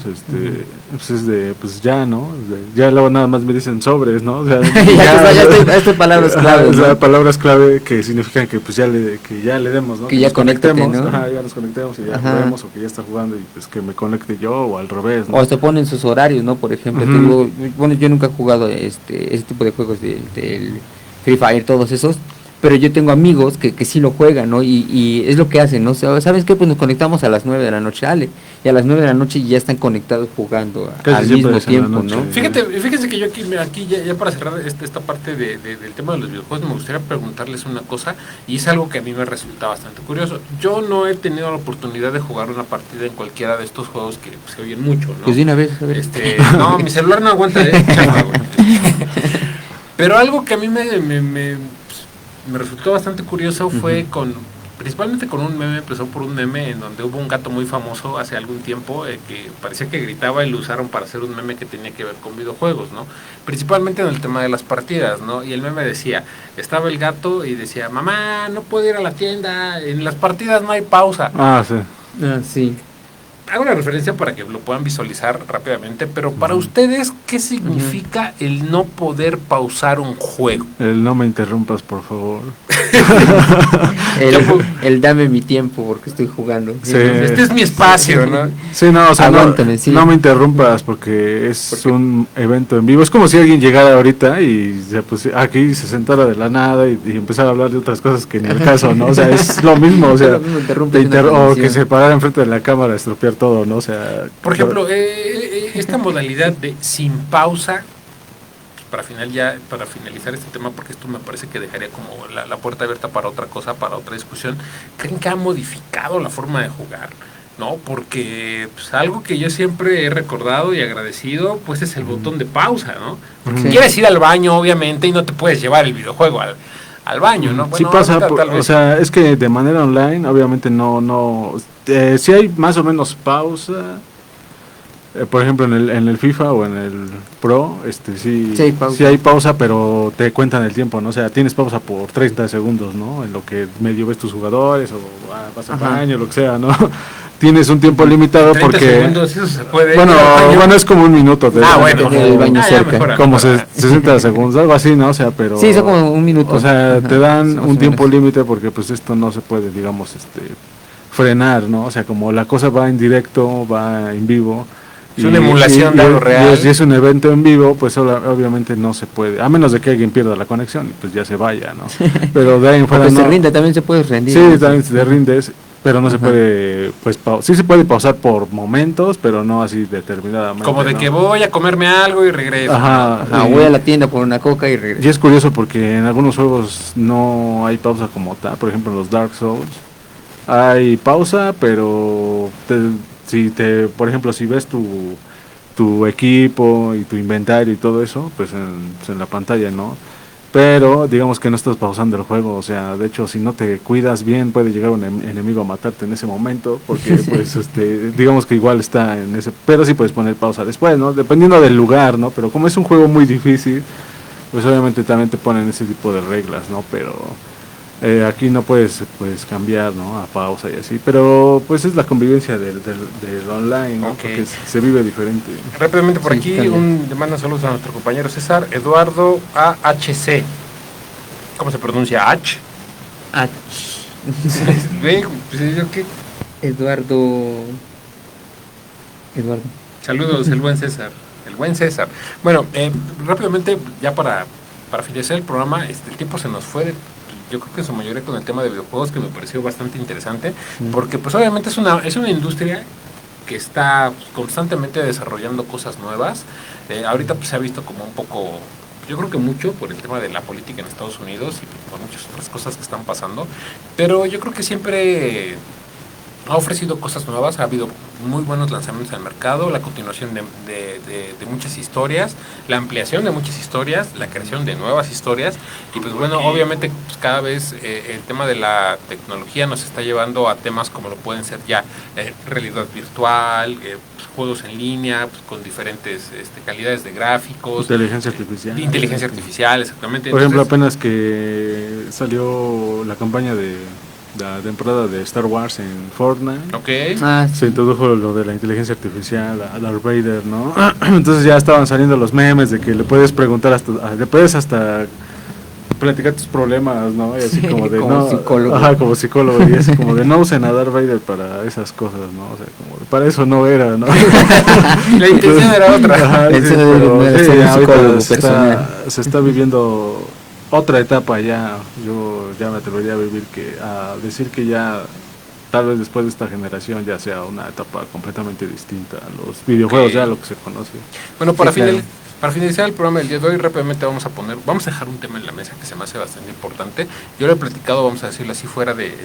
Speaker 2: pues es de, pues ya, ¿no? Ya luego nada más me dicen sobres, ¿no? O sea,
Speaker 3: ya estoy palabras
Speaker 2: Ajá,
Speaker 3: claves,
Speaker 2: o sea,
Speaker 3: ¿no?
Speaker 2: palabras clave que significan que pues que ya le demos, ¿no?
Speaker 3: Que ya
Speaker 2: nos
Speaker 3: conéctate,
Speaker 2: conectemos,
Speaker 3: ¿no?
Speaker 2: ajá, ya nos conectemos y ya
Speaker 3: Ajá.
Speaker 2: juguemos, o que ya está jugando y pues que me conecte yo o al revés, ¿no?
Speaker 3: O hasta ponen sus horarios, ¿no? Por ejemplo,
Speaker 2: Ujú.
Speaker 3: tengo- bueno, yo nunca he jugado ese tipo de juegos del Free Fire, todos esos, pero yo tengo amigos que sí lo juegan, ¿no? Y es lo que hacen, ¿no? O sea, ¿sabes qué? Pues nos conectamos a las 9 de la noche, Ale, y a las 9 de la noche ya están conectados jugando
Speaker 2: Casi
Speaker 3: al
Speaker 2: siempre
Speaker 3: mismo
Speaker 2: es en la
Speaker 3: tiempo,
Speaker 2: noche.
Speaker 3: ¿no?
Speaker 1: Fíjense que yo aquí ya para cerrar esta parte del tema de los videojuegos, me gustaría preguntarles una cosa, y es algo que a mí me resulta bastante curioso. Yo no he tenido la oportunidad de jugar una partida en cualquiera de estos juegos que pues, se oyen mucho, ¿no?
Speaker 3: Pues de una vez, a ver.
Speaker 1: No, mi celular no aguanta, chafa, güey. Pero algo que a mí me resultó bastante curioso fue con principalmente con un meme, empezó por un meme en donde hubo un gato muy famoso hace algún tiempo que parecía que gritaba y lo usaron para hacer un meme que tenía que ver con videojuegos, ¿no? Principalmente en el tema de las partidas, ¿no? Y el meme decía, estaba el gato y decía, mamá, no puedo ir a la tienda, en las partidas no hay pausa.
Speaker 2: Ah, sí.
Speaker 3: Ah, sí.
Speaker 1: Hago una referencia para que lo puedan visualizar rápidamente, pero para ustedes, ¿qué significa el no poder pausar un juego?
Speaker 2: El no me interrumpas, por favor.
Speaker 3: el dame mi tiempo porque estoy jugando.
Speaker 2: Sí.
Speaker 1: Este es mi espacio, ¿no?
Speaker 2: Sí, no, o sea,
Speaker 3: Aguántame, sí.
Speaker 2: no me interrumpas porque es un evento en vivo. Es como si alguien llegara ahorita y aquí se sentara de la nada y empezara a hablar de otras cosas que ni el caso, ¿no? O sea, es lo mismo, o sea, o que se parara enfrente de la cámara a estropear todo, ¿no? O sea,
Speaker 1: por ejemplo, esta modalidad de sin pausa, para finalizar este tema, porque esto me parece que dejaría como la puerta abierta para otra cosa, para otra discusión, ¿creen que ha modificado la forma de jugar? ¿No? Porque pues, algo que yo siempre he recordado y agradecido, pues es el botón de pausa, ¿no? Porque quieres ir al baño, obviamente, y no te puedes llevar el videojuego al baño, ¿no?
Speaker 2: Sí
Speaker 1: bueno,
Speaker 2: pasa, o sea, es que de manera online, obviamente si hay más o menos pausa, por ejemplo en el FIFA o en el Pro, sí hay pausa, pero te cuentan el tiempo, ¿no? O sea, tienes pausa por 30 segundos, ¿no? En lo que medio ves tus jugadores o vas al baño, lo que sea, ¿no? Tienes un tiempo limitado 30 porque
Speaker 1: segundos, eso se puede.
Speaker 2: Bueno, es como un minuto
Speaker 3: el baño cerca,
Speaker 2: como 60 segundos, algo así, ¿no? O sea, pero
Speaker 3: sí, es como un minuto.
Speaker 2: O sea, te dan un tiempo límite porque pues esto no se puede, digamos, frenar, ¿no? O sea, como la cosa va en directo, va en vivo.
Speaker 1: Es una emulación de algo real.
Speaker 2: Y es un evento en vivo, pues obviamente no se puede, a menos de que alguien pierda la conexión y pues ya se vaya, ¿no? Pero de ahí en fuera
Speaker 3: no. Se rinde, también se puede rendir.
Speaker 2: Sí, también te rindes, pero no se puede, pues sí se puede pausar por momentos, pero no así determinadamente.
Speaker 1: Como de que voy a comerme algo y regreso.
Speaker 3: Voy a la tienda por una coca y regreso.
Speaker 2: Y es curioso porque en algunos juegos no hay pausa como tal, por ejemplo en los Dark Souls hay pausa, pero por ejemplo, si ves tu equipo y tu inventario y todo eso, pues en la pantalla, ¿no? Pero digamos que no estás pausando el juego, o sea, de hecho, si no te cuidas bien, puede llegar un enemigo a matarte en ese momento, porque pues digamos que igual está en ese, pero sí puedes poner pausa después, ¿no? Dependiendo del lugar, ¿no? Pero como es un juego muy difícil, pues obviamente también te ponen ese tipo de reglas, ¿no? Pero aquí no puedes cambiar, ¿no? A pausa y así, pero pues es la convivencia del online, ¿no? Okay. Porque se vive diferente.
Speaker 1: Rápidamente por aquí, le manda saludos a nuestro compañero César, Eduardo AHC. ¿Cómo se pronuncia? ¿H?
Speaker 3: H.
Speaker 1: ¿Qué?
Speaker 3: Eduardo.
Speaker 1: Saludos, el buen César. Bueno, rápidamente, ya para finalizar el programa, el tiempo se nos fue yo creo que en su mayoría con el tema de videojuegos, que me pareció bastante interesante, porque pues obviamente es una industria que está constantemente desarrollando cosas nuevas. Ahorita pues se ha visto como un poco, yo creo que mucho por el tema de la política en Estados Unidos y por muchas otras cosas que están pasando, pero yo creo que siempre ha ofrecido cosas nuevas, ha habido muy buenos lanzamientos al mercado, la continuación de muchas historias, la ampliación de muchas historias, la creación de nuevas historias, y pues bueno, obviamente pues cada vez el tema de la tecnología nos está llevando a temas como lo pueden ser ya realidad virtual, pues, juegos en línea, pues, con diferentes calidades de gráficos. Inteligencia artificial, exactamente.
Speaker 2: Por ejemplo, apenas que salió la campaña de la temporada de Star Wars en Fortnite.
Speaker 1: Okay.
Speaker 2: Se introdujo lo de la inteligencia artificial a Darth Vader, ¿no? Entonces ya estaban saliendo los memes de que le puedes preguntar hasta platicar tus problemas, ¿no? Y así como de
Speaker 3: como psicólogo.
Speaker 2: Como psicólogo, y así como de no usen a Darth Vader para esas cosas, ¿no? O sea, como de, para eso no era, ¿no?
Speaker 1: La intención era otra.
Speaker 2: Se está viviendo otra etapa ya. Yo ya me atrevería a decir que ya tal vez después de esta generación ya sea una etapa completamente distinta a los videojuegos, ya lo que se conoce.
Speaker 1: Bueno, para finalizar el programa del día de hoy, rápidamente vamos a dejar un tema en la mesa que se me hace bastante importante. Yo lo he platicado, vamos a decirlo así, fuera de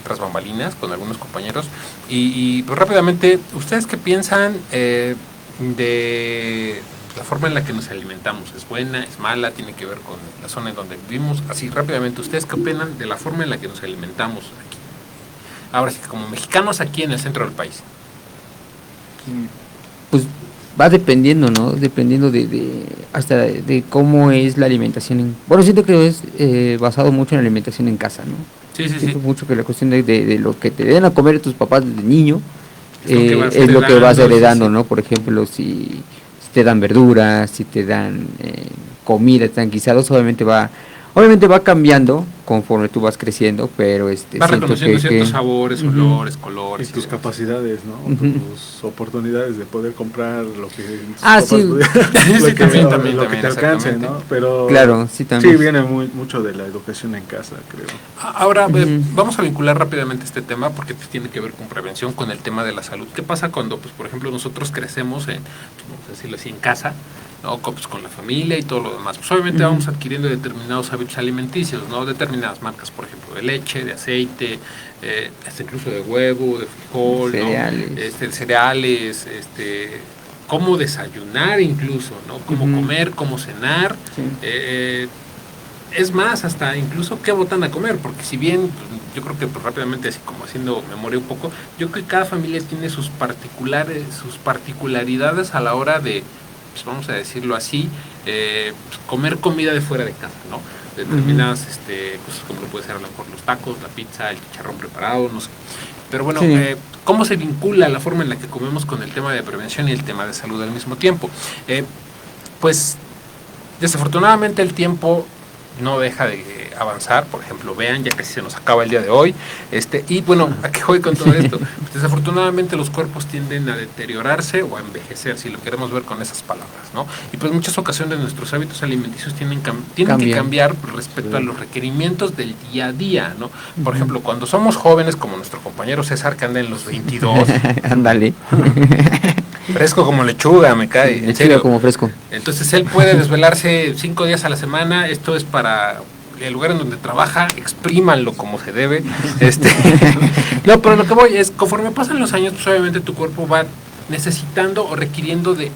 Speaker 1: tras bambalinas con algunos compañeros, y pues rápidamente, ¿ustedes qué piensan de la forma en la que nos alimentamos? ¿Es buena, es mala? ¿Tiene que ver con la zona en donde vivimos? Así rápidamente, ¿ustedes qué opinan de la forma en la que nos alimentamos aquí? ahora sí que como mexicanos aquí en el centro del país?
Speaker 3: Pues va dependiendo, ¿no? Dependiendo hasta de cómo es la alimentación. Bueno, siento que es basado mucho en la alimentación en casa, ¿no?
Speaker 1: Sí, sí,
Speaker 3: Siento
Speaker 1: sí.
Speaker 3: mucho que la cuestión de lo que te den a comer tus papás desde niño
Speaker 1: Es lo que vas
Speaker 3: es lo que vas
Speaker 1: heredando,
Speaker 3: heredando,
Speaker 1: sí, sí.
Speaker 3: ¿no? Por ejemplo, si te dan verduras, si te dan comida, te dan guisados, obviamente va cambiando conforme tú vas creciendo, pero
Speaker 1: Vas
Speaker 3: siento
Speaker 1: reconociendo ciertos
Speaker 3: que
Speaker 1: sabores,
Speaker 3: Ujú.
Speaker 1: olores,
Speaker 2: Y
Speaker 1: colores.
Speaker 2: tus
Speaker 1: demás.
Speaker 2: capacidades, ¿no?
Speaker 3: Ujú.
Speaker 2: Tus oportunidades de poder comprar lo que tus
Speaker 3: Ah,
Speaker 2: papás
Speaker 3: sí.
Speaker 2: pudieran,
Speaker 1: Sí, también,
Speaker 2: lo que te alcance,
Speaker 1: exactamente.
Speaker 2: ¿no? Pero
Speaker 3: Claro, sí,
Speaker 2: sí
Speaker 3: también.
Speaker 2: viene mucho de la educación en casa, creo.
Speaker 1: Ahora,
Speaker 3: Ujú.
Speaker 1: vamos a vincular rápidamente este tema porque pues, tiene que ver con prevención, con el tema de la salud. ¿Qué pasa cuando, pues, por ejemplo, nosotros crecemos vamos a decirlo así, en casa, ¿no? Con la familia y todo lo demás? Pues obviamente
Speaker 3: Ujú.
Speaker 1: vamos adquiriendo determinados hábitos alimenticios, ¿no? Determinadas marcas, por ejemplo, de leche, de aceite, hasta incluso de huevo, de frijol,
Speaker 3: Cereales.
Speaker 1: ¿no? Cereales, cómo desayunar incluso, ¿no? Cómo
Speaker 3: Ujú.
Speaker 1: comer, cómo cenar.
Speaker 3: Sí.
Speaker 1: Es más, hasta incluso qué botan a comer, porque si bien pues, yo creo que pues, rápidamente, así como haciendo memoria un poco, yo creo que cada familia tiene sus particularidades a la hora de, pues, vamos a decirlo así, pues, comer comida de fuera de casa, ¿no? Determinadas cosas como puede ser a lo mejor los tacos, la pizza, el chicharrón preparado, no sé. Pero bueno,
Speaker 3: Sí.
Speaker 1: ¿cómo se vincula la forma en la que comemos con el tema de prevención y el tema de salud al mismo tiempo? Pues desafortunadamente el tiempo no deja de avanzar. Por ejemplo, vean, ya casi se nos acaba el día de hoy, y bueno, ¿a qué voy con todo esto? Pues desafortunadamente los cuerpos tienden a deteriorarse o a envejecer, si lo queremos ver con esas palabras, ¿no? Y pues muchas ocasiones nuestros hábitos alimenticios tienen que cambiar respecto a los requerimientos del día a día, ¿no? Por ejemplo, cuando somos jóvenes, como nuestro compañero César, que anda en los 22,
Speaker 3: Ándale.
Speaker 1: fresco como lechuga, me cae, en
Speaker 3: Lechuga
Speaker 1: serio.
Speaker 3: como fresco.
Speaker 1: Entonces él puede desvelarse 5 días a la semana. Esto es para el lugar en donde trabaja, exprímanlo como se debe. No, pero lo que voy es, conforme pasan los años, pues obviamente tu cuerpo va necesitando o requiriendo de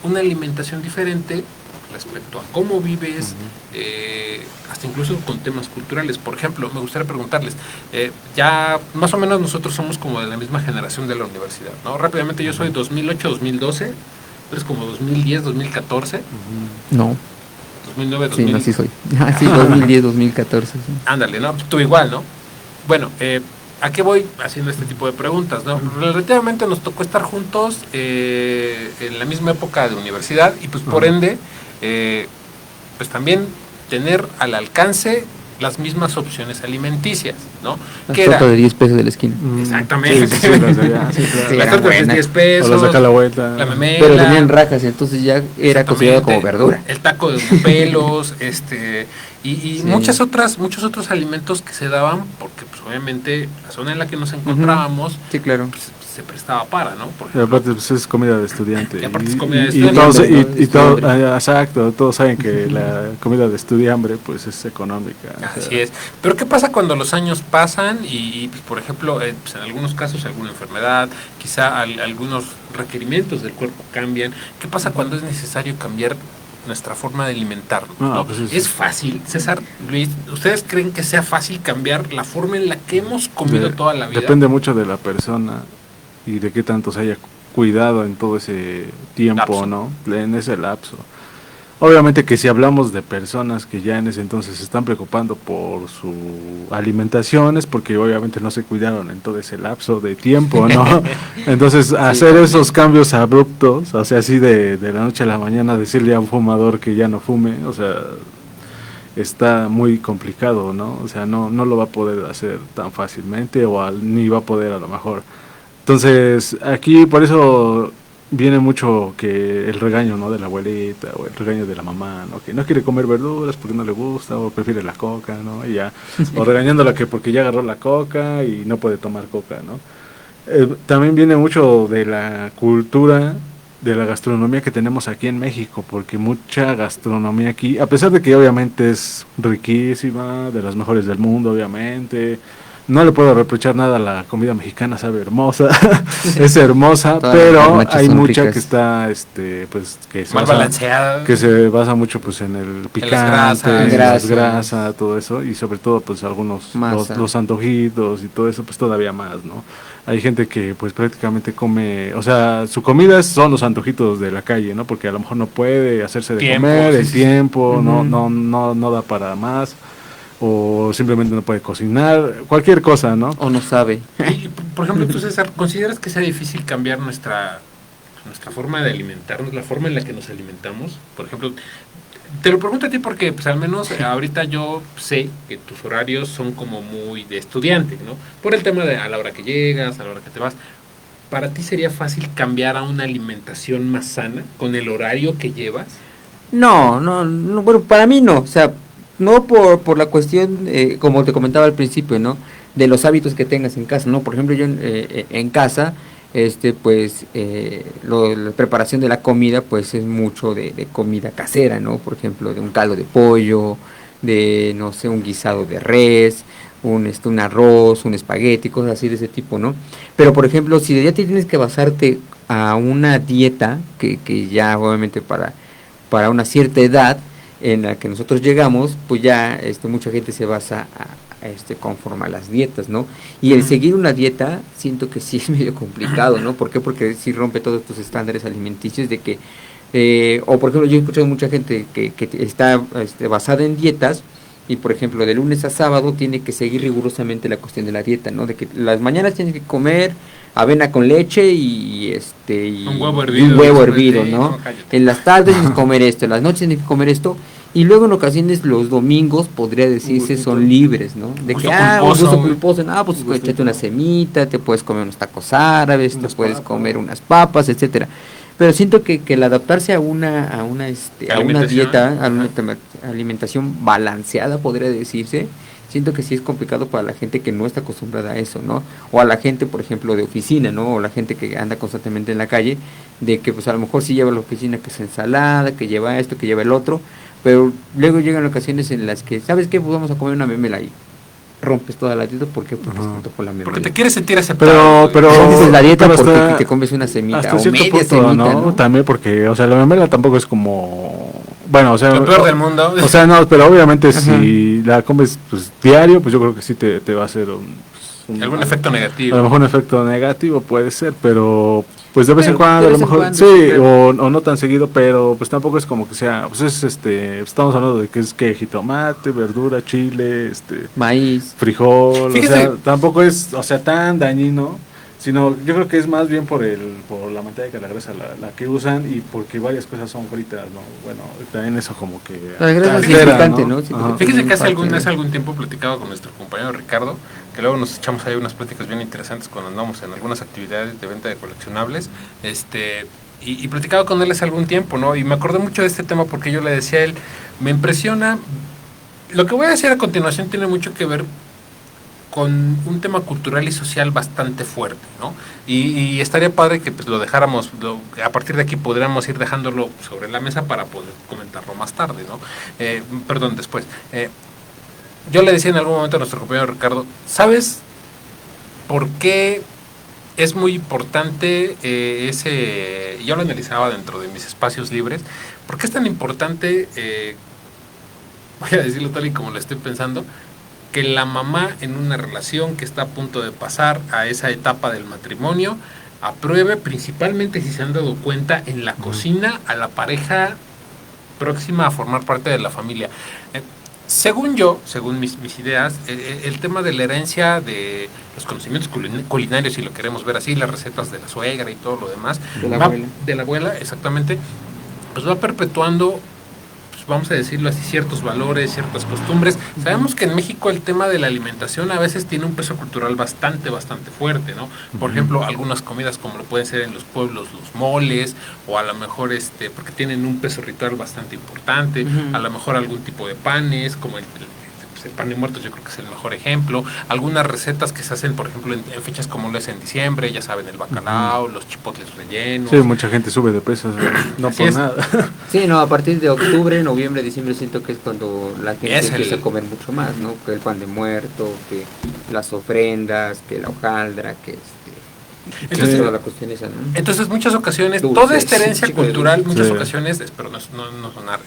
Speaker 1: una alimentación diferente respecto a cómo vives, hasta incluso con temas culturales. Por ejemplo, me gustaría preguntarles, ya más o menos nosotros somos como de la misma generación de la universidad, ¿no? Rápidamente, yo soy 2008-2012, tú eres como 2010-2014,
Speaker 3: No,
Speaker 1: 2009-2000.
Speaker 3: sí, no, sí soy. Sí, 2010, 2014. Sí.
Speaker 1: Ándale, ¿no? Tú igual, ¿no? Bueno, ¿a qué voy haciendo este tipo de preguntas, no? Relativamente nos tocó estar juntos en la misma época de universidad y pues por ende, pues también tener al alcance las mismas opciones alimenticias, ¿no?
Speaker 3: La
Speaker 1: ¿Qué
Speaker 3: torta
Speaker 1: era?
Speaker 3: de 10 pesos de la esquina.
Speaker 1: Exactamente.
Speaker 2: Sí, las de allá, sí, claro.
Speaker 3: Sí,
Speaker 1: La
Speaker 3: era
Speaker 1: torta de
Speaker 3: buena.
Speaker 1: 10
Speaker 2: O
Speaker 1: pesos,
Speaker 2: las de acá a la vuelta.
Speaker 1: la memela,
Speaker 3: Pero tenían rajas, entonces ya era considerado como verdura.
Speaker 1: el taco de pelos, y
Speaker 3: Sí.
Speaker 1: muchos otros alimentos que se daban porque pues obviamente la zona en la que nos encontrábamos
Speaker 3: Sí, claro.
Speaker 1: pues, se prestaba para, ¿no? Por
Speaker 2: Y
Speaker 1: ejemplo,
Speaker 2: aparte pues, es comida de estudiante.
Speaker 1: Y aparte es comida de
Speaker 2: y
Speaker 1: estudiante.
Speaker 2: todos,
Speaker 3: ¿no?
Speaker 2: y todos,
Speaker 3: Estudiante.
Speaker 2: exacto, todos saben que la comida de estudiambre pues es económica. o sea,
Speaker 1: así es. Pero ¿qué pasa cuando los años pasan y pues, por ejemplo, pues, en algunos casos alguna enfermedad, quizá algunos requerimientos del cuerpo cambian? ¿Qué pasa cuando es necesario cambiar nuestra forma de alimentarnos?
Speaker 2: No,
Speaker 1: ¿no?
Speaker 2: pues
Speaker 1: es fácil, César, Luis, ¿ustedes creen que sea fácil cambiar la forma en la que hemos comido toda la vida?
Speaker 2: Depende mucho de la persona y de qué tanto se haya cuidado en todo ese tiempo,
Speaker 1: Lapso.
Speaker 2: ¿no? En ese lapso. Obviamente que si hablamos de personas que ya en ese entonces se están preocupando por su alimentación es porque obviamente no se cuidaron en todo ese lapso de tiempo, ¿no? Entonces hacer esos cambios abruptos, o sea, así de la noche a la mañana decirle a un fumador que ya no fume, o sea, está muy complicado, ¿no? O sea, no lo va a poder hacer tan fácilmente ni va a poder a lo mejor. Entonces, aquí por eso viene mucho que el regaño, ¿no? De la abuelita o el regaño de la mamá, ¿no? Que no quiere comer verduras porque no le gusta o prefiere la coca, ¿no? Y ya, o regañándola que porque ya agarró la coca y no puede tomar coca, ¿no? También viene mucho de la cultura, de la gastronomía que tenemos aquí en México, porque mucha gastronomía aquí, a pesar de que obviamente es riquísima, de las mejores del mundo, obviamente, No le puedo reprochar nada a la comida mexicana, sabe hermosa, es hermosa,
Speaker 3: Todas las
Speaker 2: pero
Speaker 3: garnachas
Speaker 2: hay
Speaker 3: son
Speaker 2: mucha
Speaker 3: ricas.
Speaker 2: que está, pues,
Speaker 1: Mal balanceada.
Speaker 2: que se basa mucho, pues, en el picante,
Speaker 1: grasas.
Speaker 2: en las
Speaker 3: Grasas.
Speaker 2: grasas, todo eso, y sobre todo, pues, algunos,
Speaker 3: Masa.
Speaker 2: los antojitos y todo eso, pues, todavía más, ¿no? Hay gente que, pues, prácticamente come, o sea, su comida son los antojitos de la calle, ¿no? Porque a lo mejor no puede hacerse de
Speaker 1: Tiempo,
Speaker 2: comer,
Speaker 1: sí,
Speaker 2: el
Speaker 1: sí, sí.
Speaker 2: tiempo,
Speaker 3: Ujú.
Speaker 2: no da para más, o simplemente no puede cocinar, cualquier cosa, ¿no?
Speaker 3: O no sabe.
Speaker 1: Y, por ejemplo, tú, César, ¿consideras que sea difícil cambiar nuestra forma de alimentarnos, la forma en la que nos alimentamos? Por ejemplo, te lo pregunto a ti porque, pues, al menos ahorita yo sé que tus horarios son como muy de estudiante, ¿no? Por el tema de a la hora que llegas, a la hora que te vas. ¿Para ti sería fácil cambiar a una alimentación más sana con el horario que llevas?
Speaker 3: No, bueno, para mí no, o sea, no por la cuestión, como te comentaba al principio, ¿no? De los hábitos que tengas en casa, ¿no? Por ejemplo, yo en casa, pues, la preparación de la comida, pues, es mucho de comida casera, ¿no? Por ejemplo, de un caldo de pollo, de, no sé, un guisado de res, un arroz, un espagueti, cosas así de ese tipo, ¿no? Pero, por ejemplo, si ya tienes que basarte a una dieta, que ya obviamente para una cierta edad en la que nosotros llegamos, pues ya mucha gente se basa conforme a las dietas, ¿no? Y el seguir una dieta, siento que sí es medio complicado, ¿no? ¿Por qué? Porque sí rompe todos estos estándares alimenticios de que, o por ejemplo, yo he escuchado mucha gente que está basada en dietas, y por ejemplo, de lunes a sábado tiene que seguir rigurosamente la cuestión de la dieta, ¿no? De que las mañanas tienes que comer avena con leche y
Speaker 1: Un huevo
Speaker 3: y
Speaker 1: hervido.
Speaker 3: un huevo
Speaker 1: después
Speaker 3: hervido,
Speaker 1: de-
Speaker 3: ¿no?
Speaker 1: cállate.
Speaker 3: En las tardes tienes que comer esto, en las noches tienes que comer esto, y luego en ocasiones los domingos, podría decirse,
Speaker 2: gustito.
Speaker 3: son libres, ¿no? De
Speaker 1: Gusto
Speaker 3: que, un
Speaker 1: culposo,
Speaker 3: gusto
Speaker 1: güey.
Speaker 3: culposo, pues
Speaker 2: Un gustito.
Speaker 3: échate una semita, te puedes comer unos tacos árabes,
Speaker 2: Unas
Speaker 3: te puedes
Speaker 2: papas.
Speaker 3: comer unas papas, etcétera. Pero siento que el adaptarse a una
Speaker 1: Alimentación.
Speaker 3: dieta, a una
Speaker 1: Ajá.
Speaker 3: alimentación balanceada, podría decirse, siento que sí es complicado para la gente que no está acostumbrada a eso, ¿no? O a la gente, por ejemplo, de oficina, ¿no? O la gente que anda constantemente en la calle, de que pues a lo mejor sí lleva a la oficina que es ensalada, que lleva esto, que lleva el otro, pero luego llegan ocasiones en las que, ¿sabes qué? Pues vamos a comer una memela ahí. Rompes toda la dieta, ¿por qué? Porque se te antojó la memela.
Speaker 1: Porque te quieres sentir aceptado.
Speaker 2: Pero,
Speaker 1: güey.
Speaker 3: Rompes la dieta
Speaker 2: pero
Speaker 3: porque
Speaker 2: hasta-
Speaker 3: te comes una semita
Speaker 2: hasta
Speaker 3: o
Speaker 2: cierto
Speaker 3: media
Speaker 2: punto,
Speaker 3: semita,
Speaker 2: ¿no?
Speaker 3: ¿no?
Speaker 2: También porque, o sea, la memela tampoco es como, bueno, o sea,
Speaker 1: Lo peor del mundo.
Speaker 2: o sea, no, pero obviamente
Speaker 3: Ajá.
Speaker 2: si la comes, pues, diario, pues yo creo que sí te va a hacer
Speaker 1: Algún efecto
Speaker 2: a
Speaker 1: negativo.
Speaker 2: lo mejor un efecto negativo puede ser, pero pues de vez en
Speaker 3: Pero
Speaker 2: cuando,
Speaker 3: de
Speaker 2: a lo
Speaker 3: vez en
Speaker 2: mejor
Speaker 3: cuando,
Speaker 2: sí,
Speaker 3: sí,
Speaker 2: o no tan seguido, pero pues tampoco es como que sea, pues es estamos hablando de que es que jitomate, verdura, chile,
Speaker 3: Maíz.
Speaker 2: frijol,
Speaker 1: Fíjese.
Speaker 2: o sea, tampoco es, o sea, tan dañino, sino yo creo que es más bien por la manteca, la grasa, la que usan y porque varias cosas son fritas, ¿no? Bueno, también eso como que
Speaker 3: La grasa sí es
Speaker 2: altera,
Speaker 3: picante, ¿no? Sí,
Speaker 2: Ajá.
Speaker 3: porque-
Speaker 1: Fíjese que hace
Speaker 3: Parte.
Speaker 1: algún tiempo platicado con nuestro compañero Ricardo, que luego nos echamos ahí unas pláticas bien interesantes cuando andamos en algunas actividades de venta de coleccionables, y platicaba con él hace algún tiempo, ¿no? Y me acordé mucho de este tema porque yo le decía a él, me impresiona, lo que voy a decir a continuación tiene mucho que ver con un tema cultural y social bastante fuerte, ¿no? Y estaría padre que pues, lo dejáramos, a partir de aquí podríamos ir dejándolo sobre la mesa para poder comentarlo más tarde, ¿no? Perdón, después. Yo le decía en algún momento a nuestro compañero Ricardo, ¿sabes por qué es muy importante yo lo analizaba dentro de mis espacios libres, ¿por qué es tan importante, voy a decirlo tal y como lo estoy pensando, que la mamá en una relación que está a punto de pasar a esa etapa del matrimonio apruebe, principalmente si se han dado cuenta, en la cocina a la pareja próxima a formar parte de la familia? Según yo, según mis ideas, el tema de la herencia de los conocimientos culinarios, si lo queremos ver así, las recetas de la suegra y todo lo demás,
Speaker 3: De la abuela.
Speaker 1: de la abuela, exactamente, pues va perpetuando, pues vamos a decirlo así, ciertos valores, ciertas costumbres. Sabemos que en México el tema de la alimentación a veces tiene un peso cultural bastante fuerte, ¿no? Por ejemplo, algunas comidas como lo pueden ser en los pueblos los moles, o a lo mejor porque tienen un peso ritual bastante importante,
Speaker 3: Ujú.
Speaker 1: a lo mejor algún tipo de panes, como pues, el pan de muertos yo creo que es el mejor ejemplo. Algunas recetas que se hacen, por ejemplo, en fechas como lo es en diciembre, ya saben, el bacalao, los chipotles rellenos.
Speaker 2: Sí, mucha gente sube de peso, no
Speaker 1: Así
Speaker 2: por
Speaker 1: es.
Speaker 2: nada.
Speaker 3: Sí, no, a partir de octubre, noviembre, diciembre siento que es cuando la gente
Speaker 1: Es
Speaker 3: empieza
Speaker 1: el-
Speaker 3: a comer mucho más, ¿no? Que el pan de muerto, que las ofrendas, que la hojaldra, que
Speaker 1: Entonces,
Speaker 3: toda la cuestión esa, ¿no?
Speaker 1: Entonces, muchas ocasiones,
Speaker 3: Dulces,
Speaker 1: toda esta herencia
Speaker 3: chico de
Speaker 1: cultural,
Speaker 3: dulces.
Speaker 1: muchas
Speaker 2: Sí.
Speaker 1: ocasiones, espero no sonar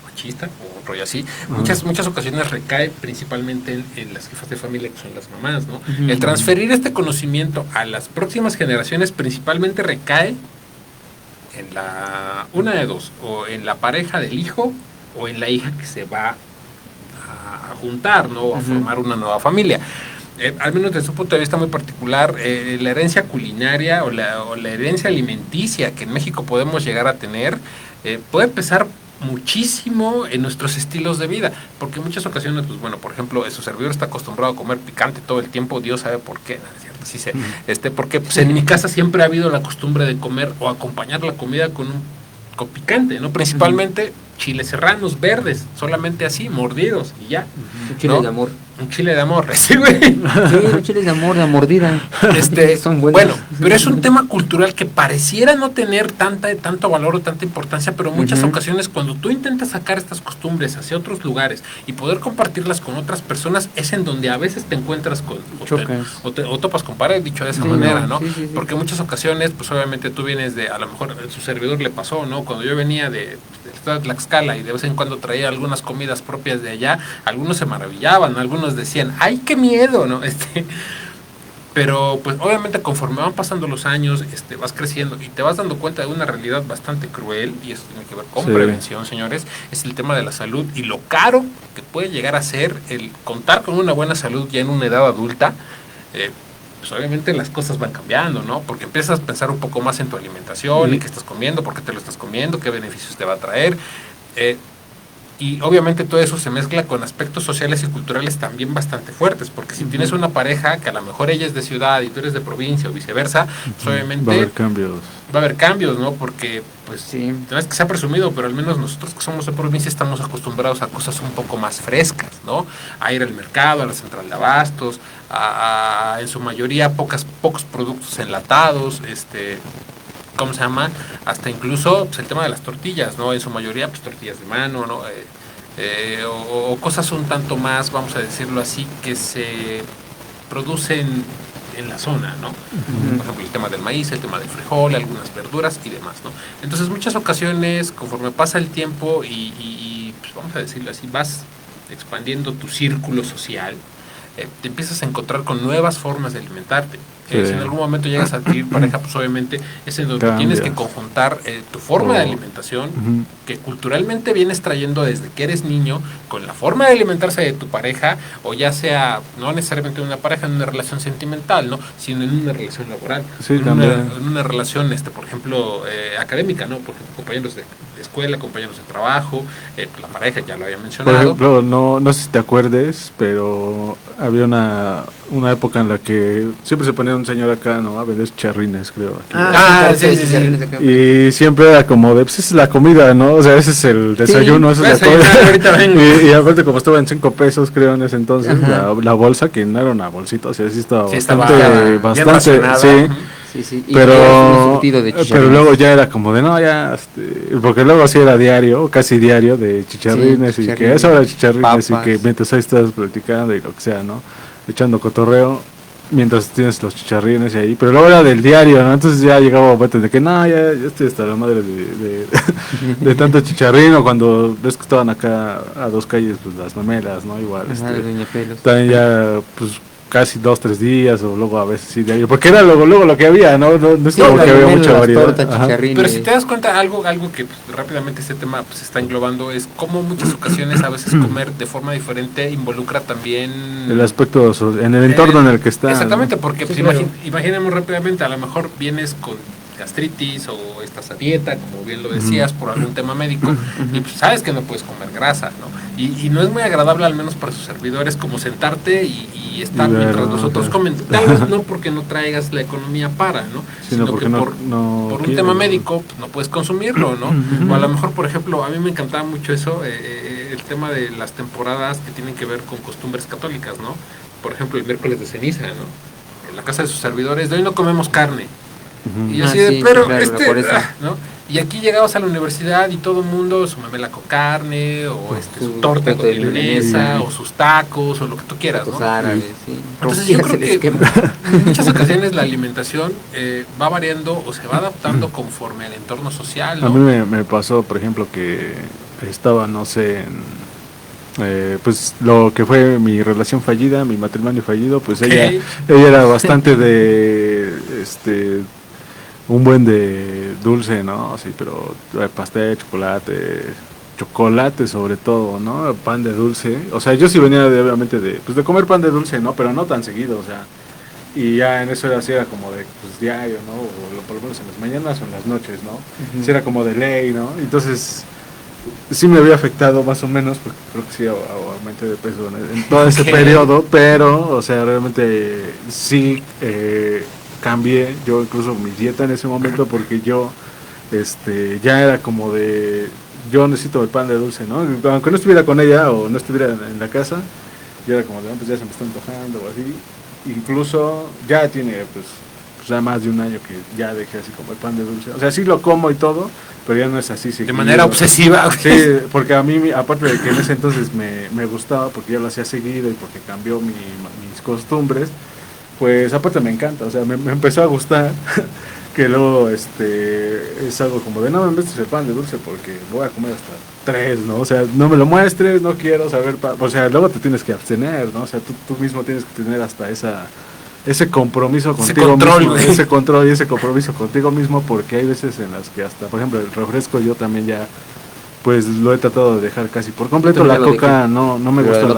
Speaker 1: machista o un rollo así, muchas ocasiones recae principalmente en las jefas de familia, que son las mamás, ¿no?
Speaker 3: Ujú.
Speaker 1: El transferir este conocimiento a las próximas generaciones principalmente recae en una de dos, o en la pareja del hijo o en la hija que se va a juntar, ¿no? O a formar una nueva familia. Al menos desde un punto de vista muy particular, la herencia culinaria o la herencia alimenticia que en México podemos llegar a tener puede pesar muchísimo en nuestros estilos de vida, porque en muchas ocasiones, pues bueno, por ejemplo, su servidor está acostumbrado a comer picante todo el tiempo, Dios sabe por qué, ¿no es cierto? Sí sé, porque pues, en mi casa siempre ha habido la costumbre de comer o acompañar la comida con picante, ¿no? Principalmente chiles serranos verdes, solamente así, mordidos y ya.
Speaker 3: Un chile
Speaker 1: ¿no?
Speaker 3: de amor.
Speaker 1: Un chile de amor, sí, güey.
Speaker 3: Sí, los chiles de amor, de mordida. Son buenos.
Speaker 1: Bueno, pero es un tema cultural que pareciera no tener tanto valor o tanta importancia, pero en muchas ocasiones cuando tú intentas sacar estas costumbres hacia otros lugares y poder compartirlas con otras personas, es en donde a veces te encuentras
Speaker 3: Chocas.
Speaker 1: o topas con pared, dicho de esa
Speaker 3: Sí,
Speaker 1: manera,
Speaker 3: no,
Speaker 1: ¿no?
Speaker 3: sí.
Speaker 1: Porque en muchas ocasiones, pues obviamente tú vienes a lo mejor su servidor le pasó, ¿no? Cuando yo venía del estado de Tlaxcala y de vez en cuando traía algunas comidas propias de allá, algunos se maravillaban, algunos decían, ¡ay, qué miedo!, ¿no? Pero pues obviamente conforme van pasando los años, vas creciendo y te vas dando cuenta de una realidad bastante cruel, y eso tiene que ver con prevención, señores, es el tema de la salud y lo caro que puede llegar a ser el contar con una buena salud ya en una edad adulta. Pues obviamente las cosas van cambiando, ¿no? Porque empiezas a pensar un poco más en tu alimentación, en qué estás comiendo, por qué te lo estás comiendo, qué beneficios te va a traer. Y obviamente todo eso se mezcla con aspectos sociales y culturales también bastante fuertes, porque si tienes una pareja que a lo mejor ella es de ciudad y tú eres de provincia o viceversa, pues obviamente
Speaker 2: Va a haber cambios.
Speaker 1: Va a haber cambios, ¿no? Porque, pues,
Speaker 3: Sí.
Speaker 1: no es que sea presumido, pero al menos nosotros que somos de provincia estamos acostumbrados a cosas un poco más frescas, ¿no? A ir al mercado, a la central de abastos, a en su mayoría pocos productos enlatados, ¿cómo se llama? Hasta incluso pues, el tema de las tortillas, ¿no? En su mayoría, pues tortillas de mano, ¿no? O cosas un tanto más, vamos a decirlo así, que se producen en la zona, ¿no? Por ejemplo, el tema del maíz, el tema del frijol, algunas verduras y demás, ¿no? Entonces, muchas ocasiones, conforme pasa el tiempo y pues, vamos a decirlo así, vas expandiendo tu círculo social, te empiezas a encontrar con nuevas formas de alimentarte. Si en algún momento llegas a adquirir pareja, pues obviamente es en donde tienes que conjuntar tu forma de alimentación, que culturalmente vienes trayendo desde que eres niño, con la forma de alimentarse de tu pareja, o ya sea, no necesariamente en una pareja, en una relación sentimental, ¿no? Sino en una relación laboral,
Speaker 2: Sí,
Speaker 1: en una relación, por ejemplo, académica, ¿no? Por ejemplo, compañeros de escuela, compañeros de trabajo, la pareja, ya lo había mencionado.
Speaker 2: Por ejemplo, no sé si te acuerdes, pero había una época en la que siempre se ponía un señor acá, ¿no? A vender chicharrines, creo.
Speaker 1: Sí.
Speaker 2: Y siempre era como de, pues esa es la comida, ¿no? O sea, ese es el desayuno, eso es la comida.
Speaker 1: Ahorita vengo.
Speaker 2: Y aparte como estaba en 5 pesos, creo, en ese entonces, la bolsa, que no era una bolsita, o sea, sí estaba
Speaker 1: bien
Speaker 2: bastante,
Speaker 1: racionada.
Speaker 2: sí.
Speaker 3: Sí. Y
Speaker 2: Pero,
Speaker 3: de
Speaker 2: pero luego ya era como de, no, ya, porque luego sí era diario, casi diario, de chicharrines, y que eso era chicharrines,
Speaker 3: papas.
Speaker 2: y que mientras ahí estás platicando y lo que sea, ¿no? Echando cotorreo, mientras tienes los chicharrines y ahí, pero luego era del diario, ¿no? Entonces ya llegaba momentos de que, no, ya estoy hasta la madre de tanto chicharrín, o cuando ves que estaban acá a 2 calles, pues las mamelas, ¿no? Igual,
Speaker 3: Doña Pelos.
Speaker 2: también ya, pues, casi 2-3 días, o luego a veces sí diario, porque era luego lo que había, no es como que había mucha variedad.
Speaker 1: Pero si te das cuenta, algo que pues, rápidamente este tema pues está englobando, es como muchas ocasiones a veces comer de forma diferente involucra también
Speaker 2: El aspecto, en el entorno en el que está.
Speaker 1: Exactamente,
Speaker 2: ¿no?
Speaker 1: porque
Speaker 3: Sí,
Speaker 1: pues,
Speaker 3: claro.
Speaker 1: imaginemos rápidamente, a lo mejor vienes con gastritis o estás a dieta, como bien lo decías, por algún tema médico, y pues sabes que no puedes comer grasa, ¿no? Y no es muy agradable, al menos para sus servidores, como sentarte y estar mientras nosotros comen. Tal vez no porque no traigas la economía para, ¿no?
Speaker 2: Sino porque
Speaker 1: que
Speaker 2: no
Speaker 1: por un
Speaker 2: quiero,
Speaker 1: tema
Speaker 2: ¿no?
Speaker 1: médico pues, no puedes consumirlo, ¿no? O a lo mejor, por ejemplo, a mí me encantaba mucho eso, el tema de las temporadas que tienen que ver con costumbres católicas, ¿no? Por ejemplo, el miércoles de ceniza, ¿no? En la casa de sus servidores, de hoy no comemos carne. Y así de,
Speaker 3: sí,
Speaker 1: pero
Speaker 3: claro, por eso.
Speaker 1: ¿no? Y aquí llegabas a la universidad y todo el mundo su memela con carne, o su torta con milanesa, o sus tacos, o lo que tú quieras, ¿no?
Speaker 3: Árabes, sí.
Speaker 1: Entonces yo creo que en muchas ocasiones la alimentación va variando o se va adaptando conforme al entorno social, ¿no?
Speaker 2: A mí me pasó, por ejemplo, que estaba, no sé, pues lo que fue mi relación fallida, mi matrimonio fallido, pues ella era bastante de, un buen de dulce, ¿no? Sí, pero pastel, chocolate sobre todo, ¿no? Pan de dulce. O sea, yo sí venía obviamente de comer pan de dulce, ¿no? Pero no tan seguido, o sea. Y ya en eso era como de pues, diario, ¿no? O por lo menos en las mañanas o en las noches, ¿no? Sí, era como de ley, ¿no? Entonces, sí me había afectado más o menos, porque creo que sí aumenté de peso en todo ese periodo, pero, o sea, realmente sí cambié yo incluso mi dieta en ese momento, porque yo ya era como de, yo necesito el pan de dulce, ¿no? Aunque no estuviera con ella o no estuviera en la casa, yo era como de, pues ya se me está antojando o así. Incluso ya tiene pues ya más de un año que ya dejé así como el pan de dulce. O sea, sí lo como y todo, pero ya no es así seguido.
Speaker 1: De manera obsesiva.
Speaker 2: Sí, porque a mí, aparte de que en ese entonces me gustaba, porque ya lo hacía seguido y porque cambió mis costumbres, pues aparte me encanta, o sea, me empezó a gustar, que luego es algo como de, no me metes el pan de dulce porque voy a comer hasta 3, ¿no? O sea, no me lo muestres, no quiero saber, o sea, luego te tienes que abstener, ¿no? O sea, tú mismo tienes que tener hasta ese compromiso contigo mismo, ese control y ese compromiso contigo mismo, porque hay veces en las que hasta, por ejemplo, el refresco yo también ya, pues lo he tratado de dejar casi por completo. La coca no me gusta.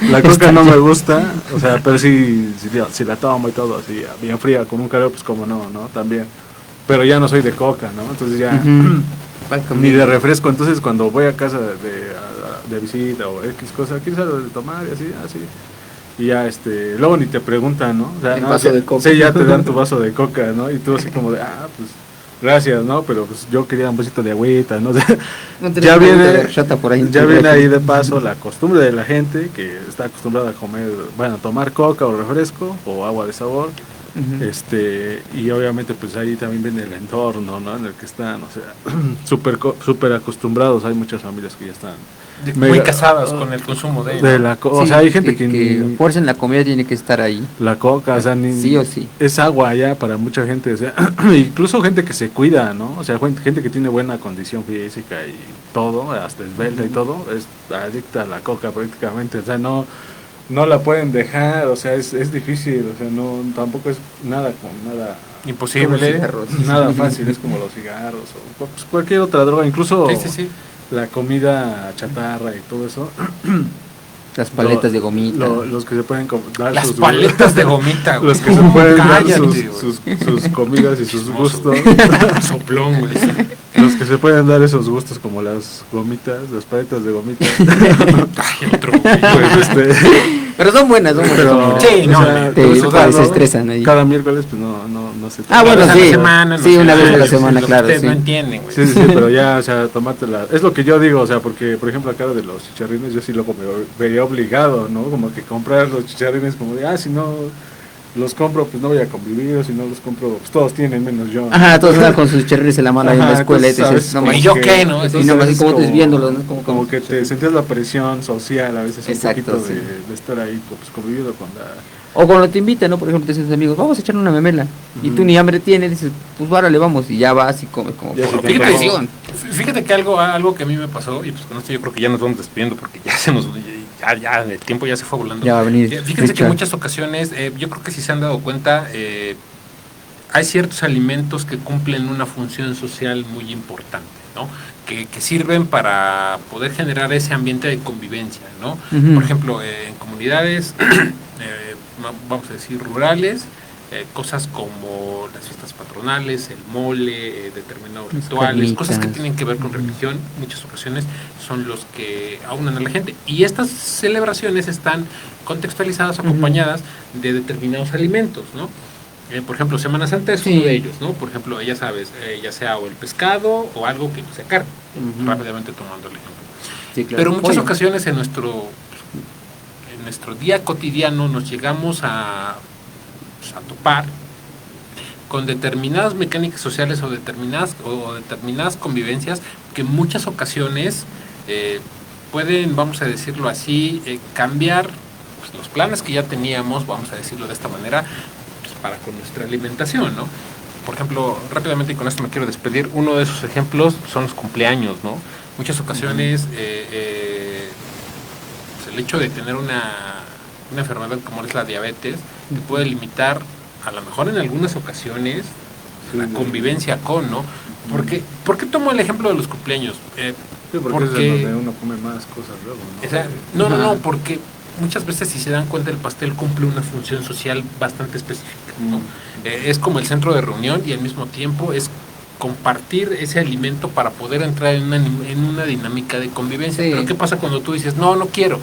Speaker 2: La coca no me gusta, o sea, pero si la tomo y todo así, bien fría, con un calor, pues como no, también. Pero ya no soy de coca, ¿no? Entonces ya, ni de refresco. Entonces cuando voy a casa de visita o X cosa, ¿quieres algo de tomar? Y así. Y ya, luego ni te preguntan, ¿no? O sea, no,
Speaker 3: vaso de coca.
Speaker 2: Sí, ya te dan tu vaso de coca, ¿no? Y tú así como de, pues, gracias, ¿no? Pero pues yo quería un vasito de agüita, ¿no? O sea, ya viene ahí de paso la costumbre de la gente que está acostumbrada a comer, bueno, tomar coca o refresco o agua de sabor. Y obviamente pues ahí también viene el entorno, ¿no? En el que están, o sea, súper acostumbrados. Hay muchas familias que ya están
Speaker 1: muy casadas con el consumo de
Speaker 2: la coca. O sea, hay gente que
Speaker 3: fuerza en la comida tiene que estar ahí.
Speaker 2: La coca, o sea,
Speaker 3: sí o sí.
Speaker 2: Es agua ya para mucha gente, o sea, incluso gente que se cuida, ¿no? O sea, gente que tiene buena condición física y todo, hasta esbelta y todo, es adicta a la coca prácticamente, o sea, no la pueden dejar, o sea, es difícil, o sea, no, tampoco es nada
Speaker 1: imposible,
Speaker 2: nada fácil, es como los cigarros o pues, cualquier otra droga, incluso
Speaker 1: sí.
Speaker 2: La comida chatarra y todo eso.
Speaker 3: Las paletas de gomita.
Speaker 2: Los que se pueden dar
Speaker 1: las paletas de gomita, güey.
Speaker 2: Los que se pueden dar sus comidas y sus gustos.
Speaker 1: Soplón, güey.
Speaker 2: Los que se pueden dar esos gustos como las gomitas, las paletas de gomita.
Speaker 1: Ay, otro,
Speaker 2: pues,
Speaker 3: pero son buenas,
Speaker 1: Pero, sí, no,
Speaker 3: se estresan ahí.
Speaker 2: Cada miércoles pues no se
Speaker 3: bueno, sí.
Speaker 1: Semana,
Speaker 3: sí, una vez a la semana, claro.
Speaker 1: Ustedes no entienden, güey.
Speaker 2: Sí, pero ya, o sea, tomártela. Es lo que yo digo, o sea, porque, por ejemplo, acá de los chicharrines, yo sí lo veía obligado, ¿no? Como que comprar los chicharrines, como de, si no los compro, pues no voy a convivir, o si no los compro, pues todos tienen, menos yo.
Speaker 3: Ajá, todos andan con sus chicharrines en la mano ahí en la escuela,
Speaker 1: entonces, ¿y yo qué, no?
Speaker 3: Y nomás como desviándolos, ¿no?
Speaker 2: Como que te sentías la presión social a veces.
Speaker 3: Exacto,
Speaker 2: un poquito de estar ahí, pues conviviendo con la...
Speaker 3: O cuando te invitan, ¿no? Por ejemplo, te dicen tus amigos, vamos a echar una memela. Y tú ni hambre tienes, dices, pues árale, vamos. Y ya vas y comes como por
Speaker 1: obligación. Fíjate que algo que a mí me pasó, y pues con esto yo creo que ya nos vamos despidiendo porque ya el tiempo ya se fue volando.
Speaker 3: Ya va a venir.
Speaker 1: Fíjense que en muchas ocasiones, yo creo que si se han dado cuenta, hay ciertos alimentos que cumplen una función social muy importante, ¿no? Que sirven para poder generar ese ambiente de convivencia, ¿no? Por ejemplo, en comunidades, vamos a decir, rurales, cosas como las fiestas patronales, el mole, determinados rituales, cosas que tienen que ver con religión, muchas ocasiones son los que aunan a la gente. Y estas celebraciones están contextualizadas, acompañadas de determinados alimentos, ¿no? Por ejemplo, Semana Santa es uno de ellos, ¿no? Por ejemplo, ya sabes, ya sea o el pescado o algo que no sea carne, rápidamente tomando el ejemplo.
Speaker 3: Sí, claro.
Speaker 1: Pero en muchas
Speaker 3: Oye.
Speaker 1: ocasiones en nuestro día cotidiano nos llegamos pues, a topar con determinadas mecánicas sociales o determinadas convivencias que en muchas ocasiones pueden, vamos a decirlo así, cambiar pues, los planes que ya teníamos, vamos a decirlo de esta manera, pues, para con nuestra alimentación, ¿no? Por ejemplo, rápidamente, y con esto me quiero despedir, uno de esos ejemplos son los cumpleaños, ¿no? Muchas ocasiones pues, el hecho de tener una enfermedad como es la diabetes te puede limitar, a lo mejor en algunas ocasiones, la convivencia con, ¿no? ¿Por qué tomo el ejemplo de los cumpleaños?
Speaker 2: Sí, porque es de donde uno come más cosas luego, ¿no?
Speaker 1: O sea, no, porque muchas veces, si se dan cuenta, el pastel cumple una función social bastante específica, ¿no? Es como el centro de reunión y al mismo tiempo es compartir ese alimento para poder entrar en una dinámica de convivencia.
Speaker 3: Sí.
Speaker 1: Pero ¿qué pasa cuando tú dices, no quiero?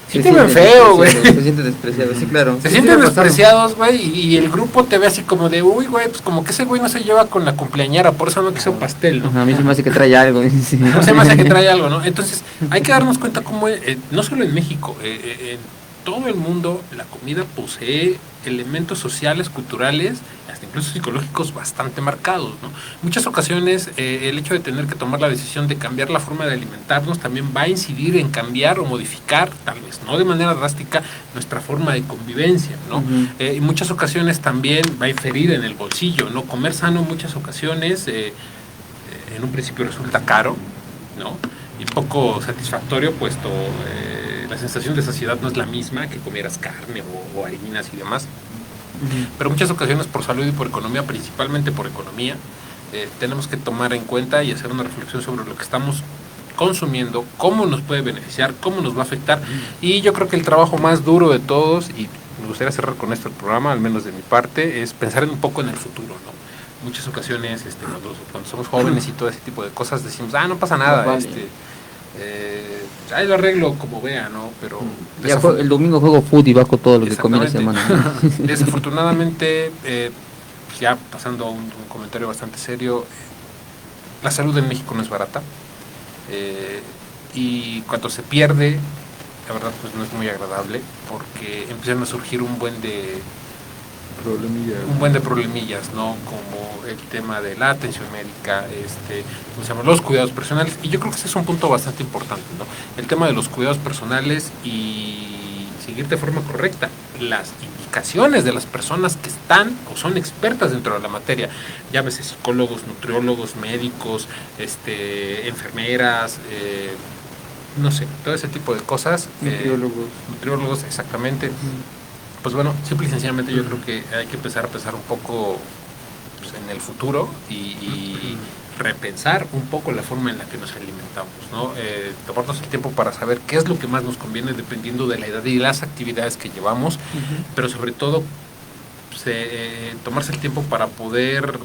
Speaker 3: Se
Speaker 1: te ven
Speaker 3: sienten
Speaker 1: feo, güey.
Speaker 3: despreciados, Se sienten despreciados, sí, claro.
Speaker 1: Se
Speaker 3: Sí,
Speaker 1: sienten
Speaker 3: sí, me ha pasado.
Speaker 1: despreciados, güey, y el grupo te ve así como de, uy, güey, pues como que ese güey no se lleva con la cumpleañera, por eso no quiso pastel, ¿no?
Speaker 3: Ajá, a mí se me hace que trae algo. Sí.
Speaker 1: No se me hace que trae algo, ¿no? Entonces, hay que darnos cuenta cómo, no solo en México, en todo el mundo, la comida posee elementos sociales, culturales, hasta incluso psicológicos bastante marcados, ¿no? Muchas ocasiones, el hecho de tener que tomar la decisión de cambiar la forma de alimentarnos también va a incidir en cambiar o modificar, tal vez no de manera drástica, nuestra forma de convivencia, ¿no? En muchas ocasiones también va a inferir en el bolsillo, ¿no? Comer sano en muchas ocasiones, en un principio resulta caro, ¿no? Y poco satisfactorio, puesto la sensación de saciedad no es la misma que comieras carne o harinas y demás. Pero muchas ocasiones por salud y por economía, principalmente por economía, tenemos que tomar en cuenta y hacer una reflexión sobre lo que estamos consumiendo, cómo nos puede beneficiar, cómo nos va a afectar. Y yo creo que el trabajo más duro de todos, y me gustaría cerrar con esto el programa, al menos de mi parte, es pensar un poco en el futuro, ¿no? Muchas ocasiones, cuando somos jóvenes y todo ese tipo de cosas, decimos, no pasa nada,
Speaker 3: No, vale.
Speaker 1: ahí lo arreglo como vea, ¿no? Pero
Speaker 3: Ya el domingo juego fútbol y bajo todo lo que comí la
Speaker 1: Exactamente.
Speaker 3: semana.
Speaker 1: Desafortunadamente, pues ya pasando a un comentario bastante serio, la salud en México no es barata, y cuando se pierde, la verdad pues no es muy agradable, porque empiezan a surgir un buen de problemillas, ¿no? Como el tema de la atención médica, ¿cómo se llama? Los cuidados personales, y yo creo que ese es un punto bastante importante, ¿no? El tema de los cuidados personales y seguir de forma correcta las indicaciones de las personas que están o son expertas dentro de la materia, llámese psicólogos, nutriólogos, médicos, enfermeras, no sé, todo ese tipo de cosas. Nutriólogos, exactamente. Pues bueno, simple y sencillamente yo creo que hay que empezar a pensar un poco pues, en el futuro y repensar un poco la forma en la que nos alimentamos, ¿no? Tomarnos el tiempo para saber qué es lo que más nos conviene dependiendo de la edad y las actividades que llevamos, pero sobre todo pues, tomarse el tiempo para poder,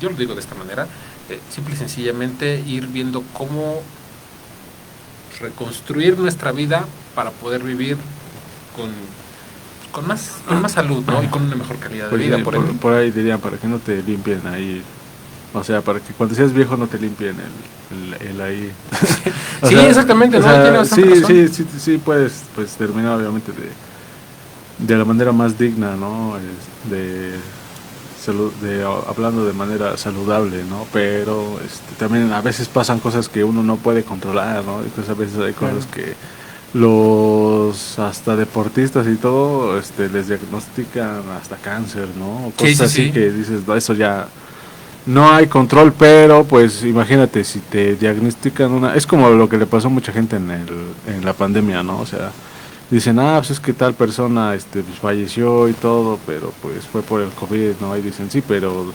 Speaker 1: yo lo digo de esta manera, simple y sencillamente ir viendo cómo reconstruir nuestra vida para poder vivir con más salud, ¿no? Y con una mejor calidad de
Speaker 2: Pues
Speaker 1: vida.
Speaker 2: sí, por ahí dirían, para que no te limpien ahí. O sea, para que cuando seas viejo no te limpien el ahí.
Speaker 1: Sí, exactamente, ¿no? Tiene bastante razón.
Speaker 2: Sí, puedes pues, terminar obviamente de la manera más digna, ¿no? Hablando de manera saludable, ¿no? Pero también a veces pasan cosas que uno no puede controlar, ¿no? Entonces a veces hay cosas que los hasta deportistas y todo les diagnostican hasta cáncer, ¿no? Cosas así que dices, no, eso ya no hay control, pero pues imagínate si te diagnostican es como lo que le pasó a mucha gente en la pandemia, ¿no? O sea, dicen, pues es que tal persona pues falleció y todo, pero pues fue por el COVID, ¿no? Y dicen, sí, pero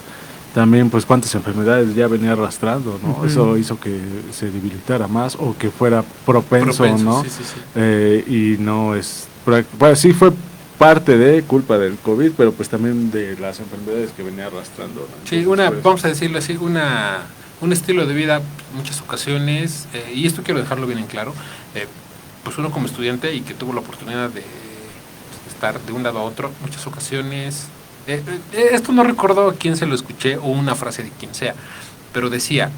Speaker 2: también pues cuántas enfermedades ya venía arrastrando, ¿no? Eso hizo que se debilitara más o que fuera propenso, ¿no? Sí. Y no es, bueno, sí fue parte de culpa del COVID, pero pues también de las enfermedades que venía arrastrando, ¿no? Entonces,
Speaker 1: sí, vamos a decirlo así, un estilo de vida, muchas ocasiones, y esto quiero dejarlo bien en claro, pues uno como estudiante y que tuvo la oportunidad de estar de un lado a otro, muchas ocasiones, esto no recuerdo a quién se lo escuché o una frase de quien sea, pero decía,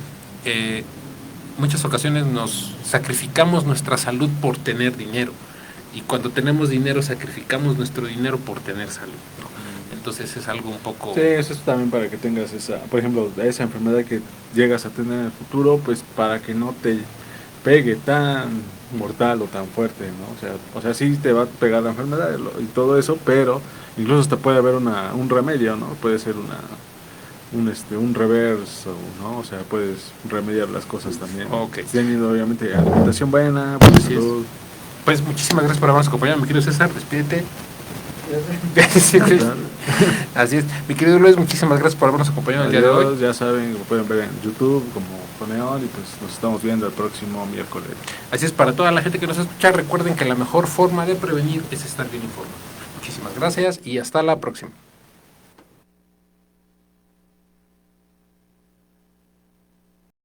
Speaker 1: muchas ocasiones nos sacrificamos nuestra salud por tener dinero. Y cuando tenemos dinero, sacrificamos nuestro dinero por tener salud, ¿no? Entonces es algo un poco...
Speaker 2: Sí, eso es también para que tengas esa, por ejemplo, esa enfermedad que llegas a tener en el futuro, pues para que no te pegue tan mortal o tan fuerte, ¿no? O sea, sí te va a pegar la enfermedad y todo eso, pero incluso hasta puede haber un remedio, ¿no? Puede ser un reverso, ¿no? O sea, puedes remediar las cosas también.
Speaker 1: Ok.
Speaker 2: Teniendo obviamente alimentación buena, buena
Speaker 1: Así es.
Speaker 2: salud.
Speaker 1: Pues muchísimas gracias por habernos acompañado, mi querido César, despídete. Así es. Mi querido Luis, muchísimas gracias por habernos acompañado el día de hoy.
Speaker 2: Ya saben, lo pueden ver en YouTube como Coneón y pues nos estamos viendo el próximo miércoles.
Speaker 1: Así es, para toda la gente que nos escucha, recuerden que la mejor forma de prevenir es estar bien informado. Muchísimas gracias y hasta la próxima.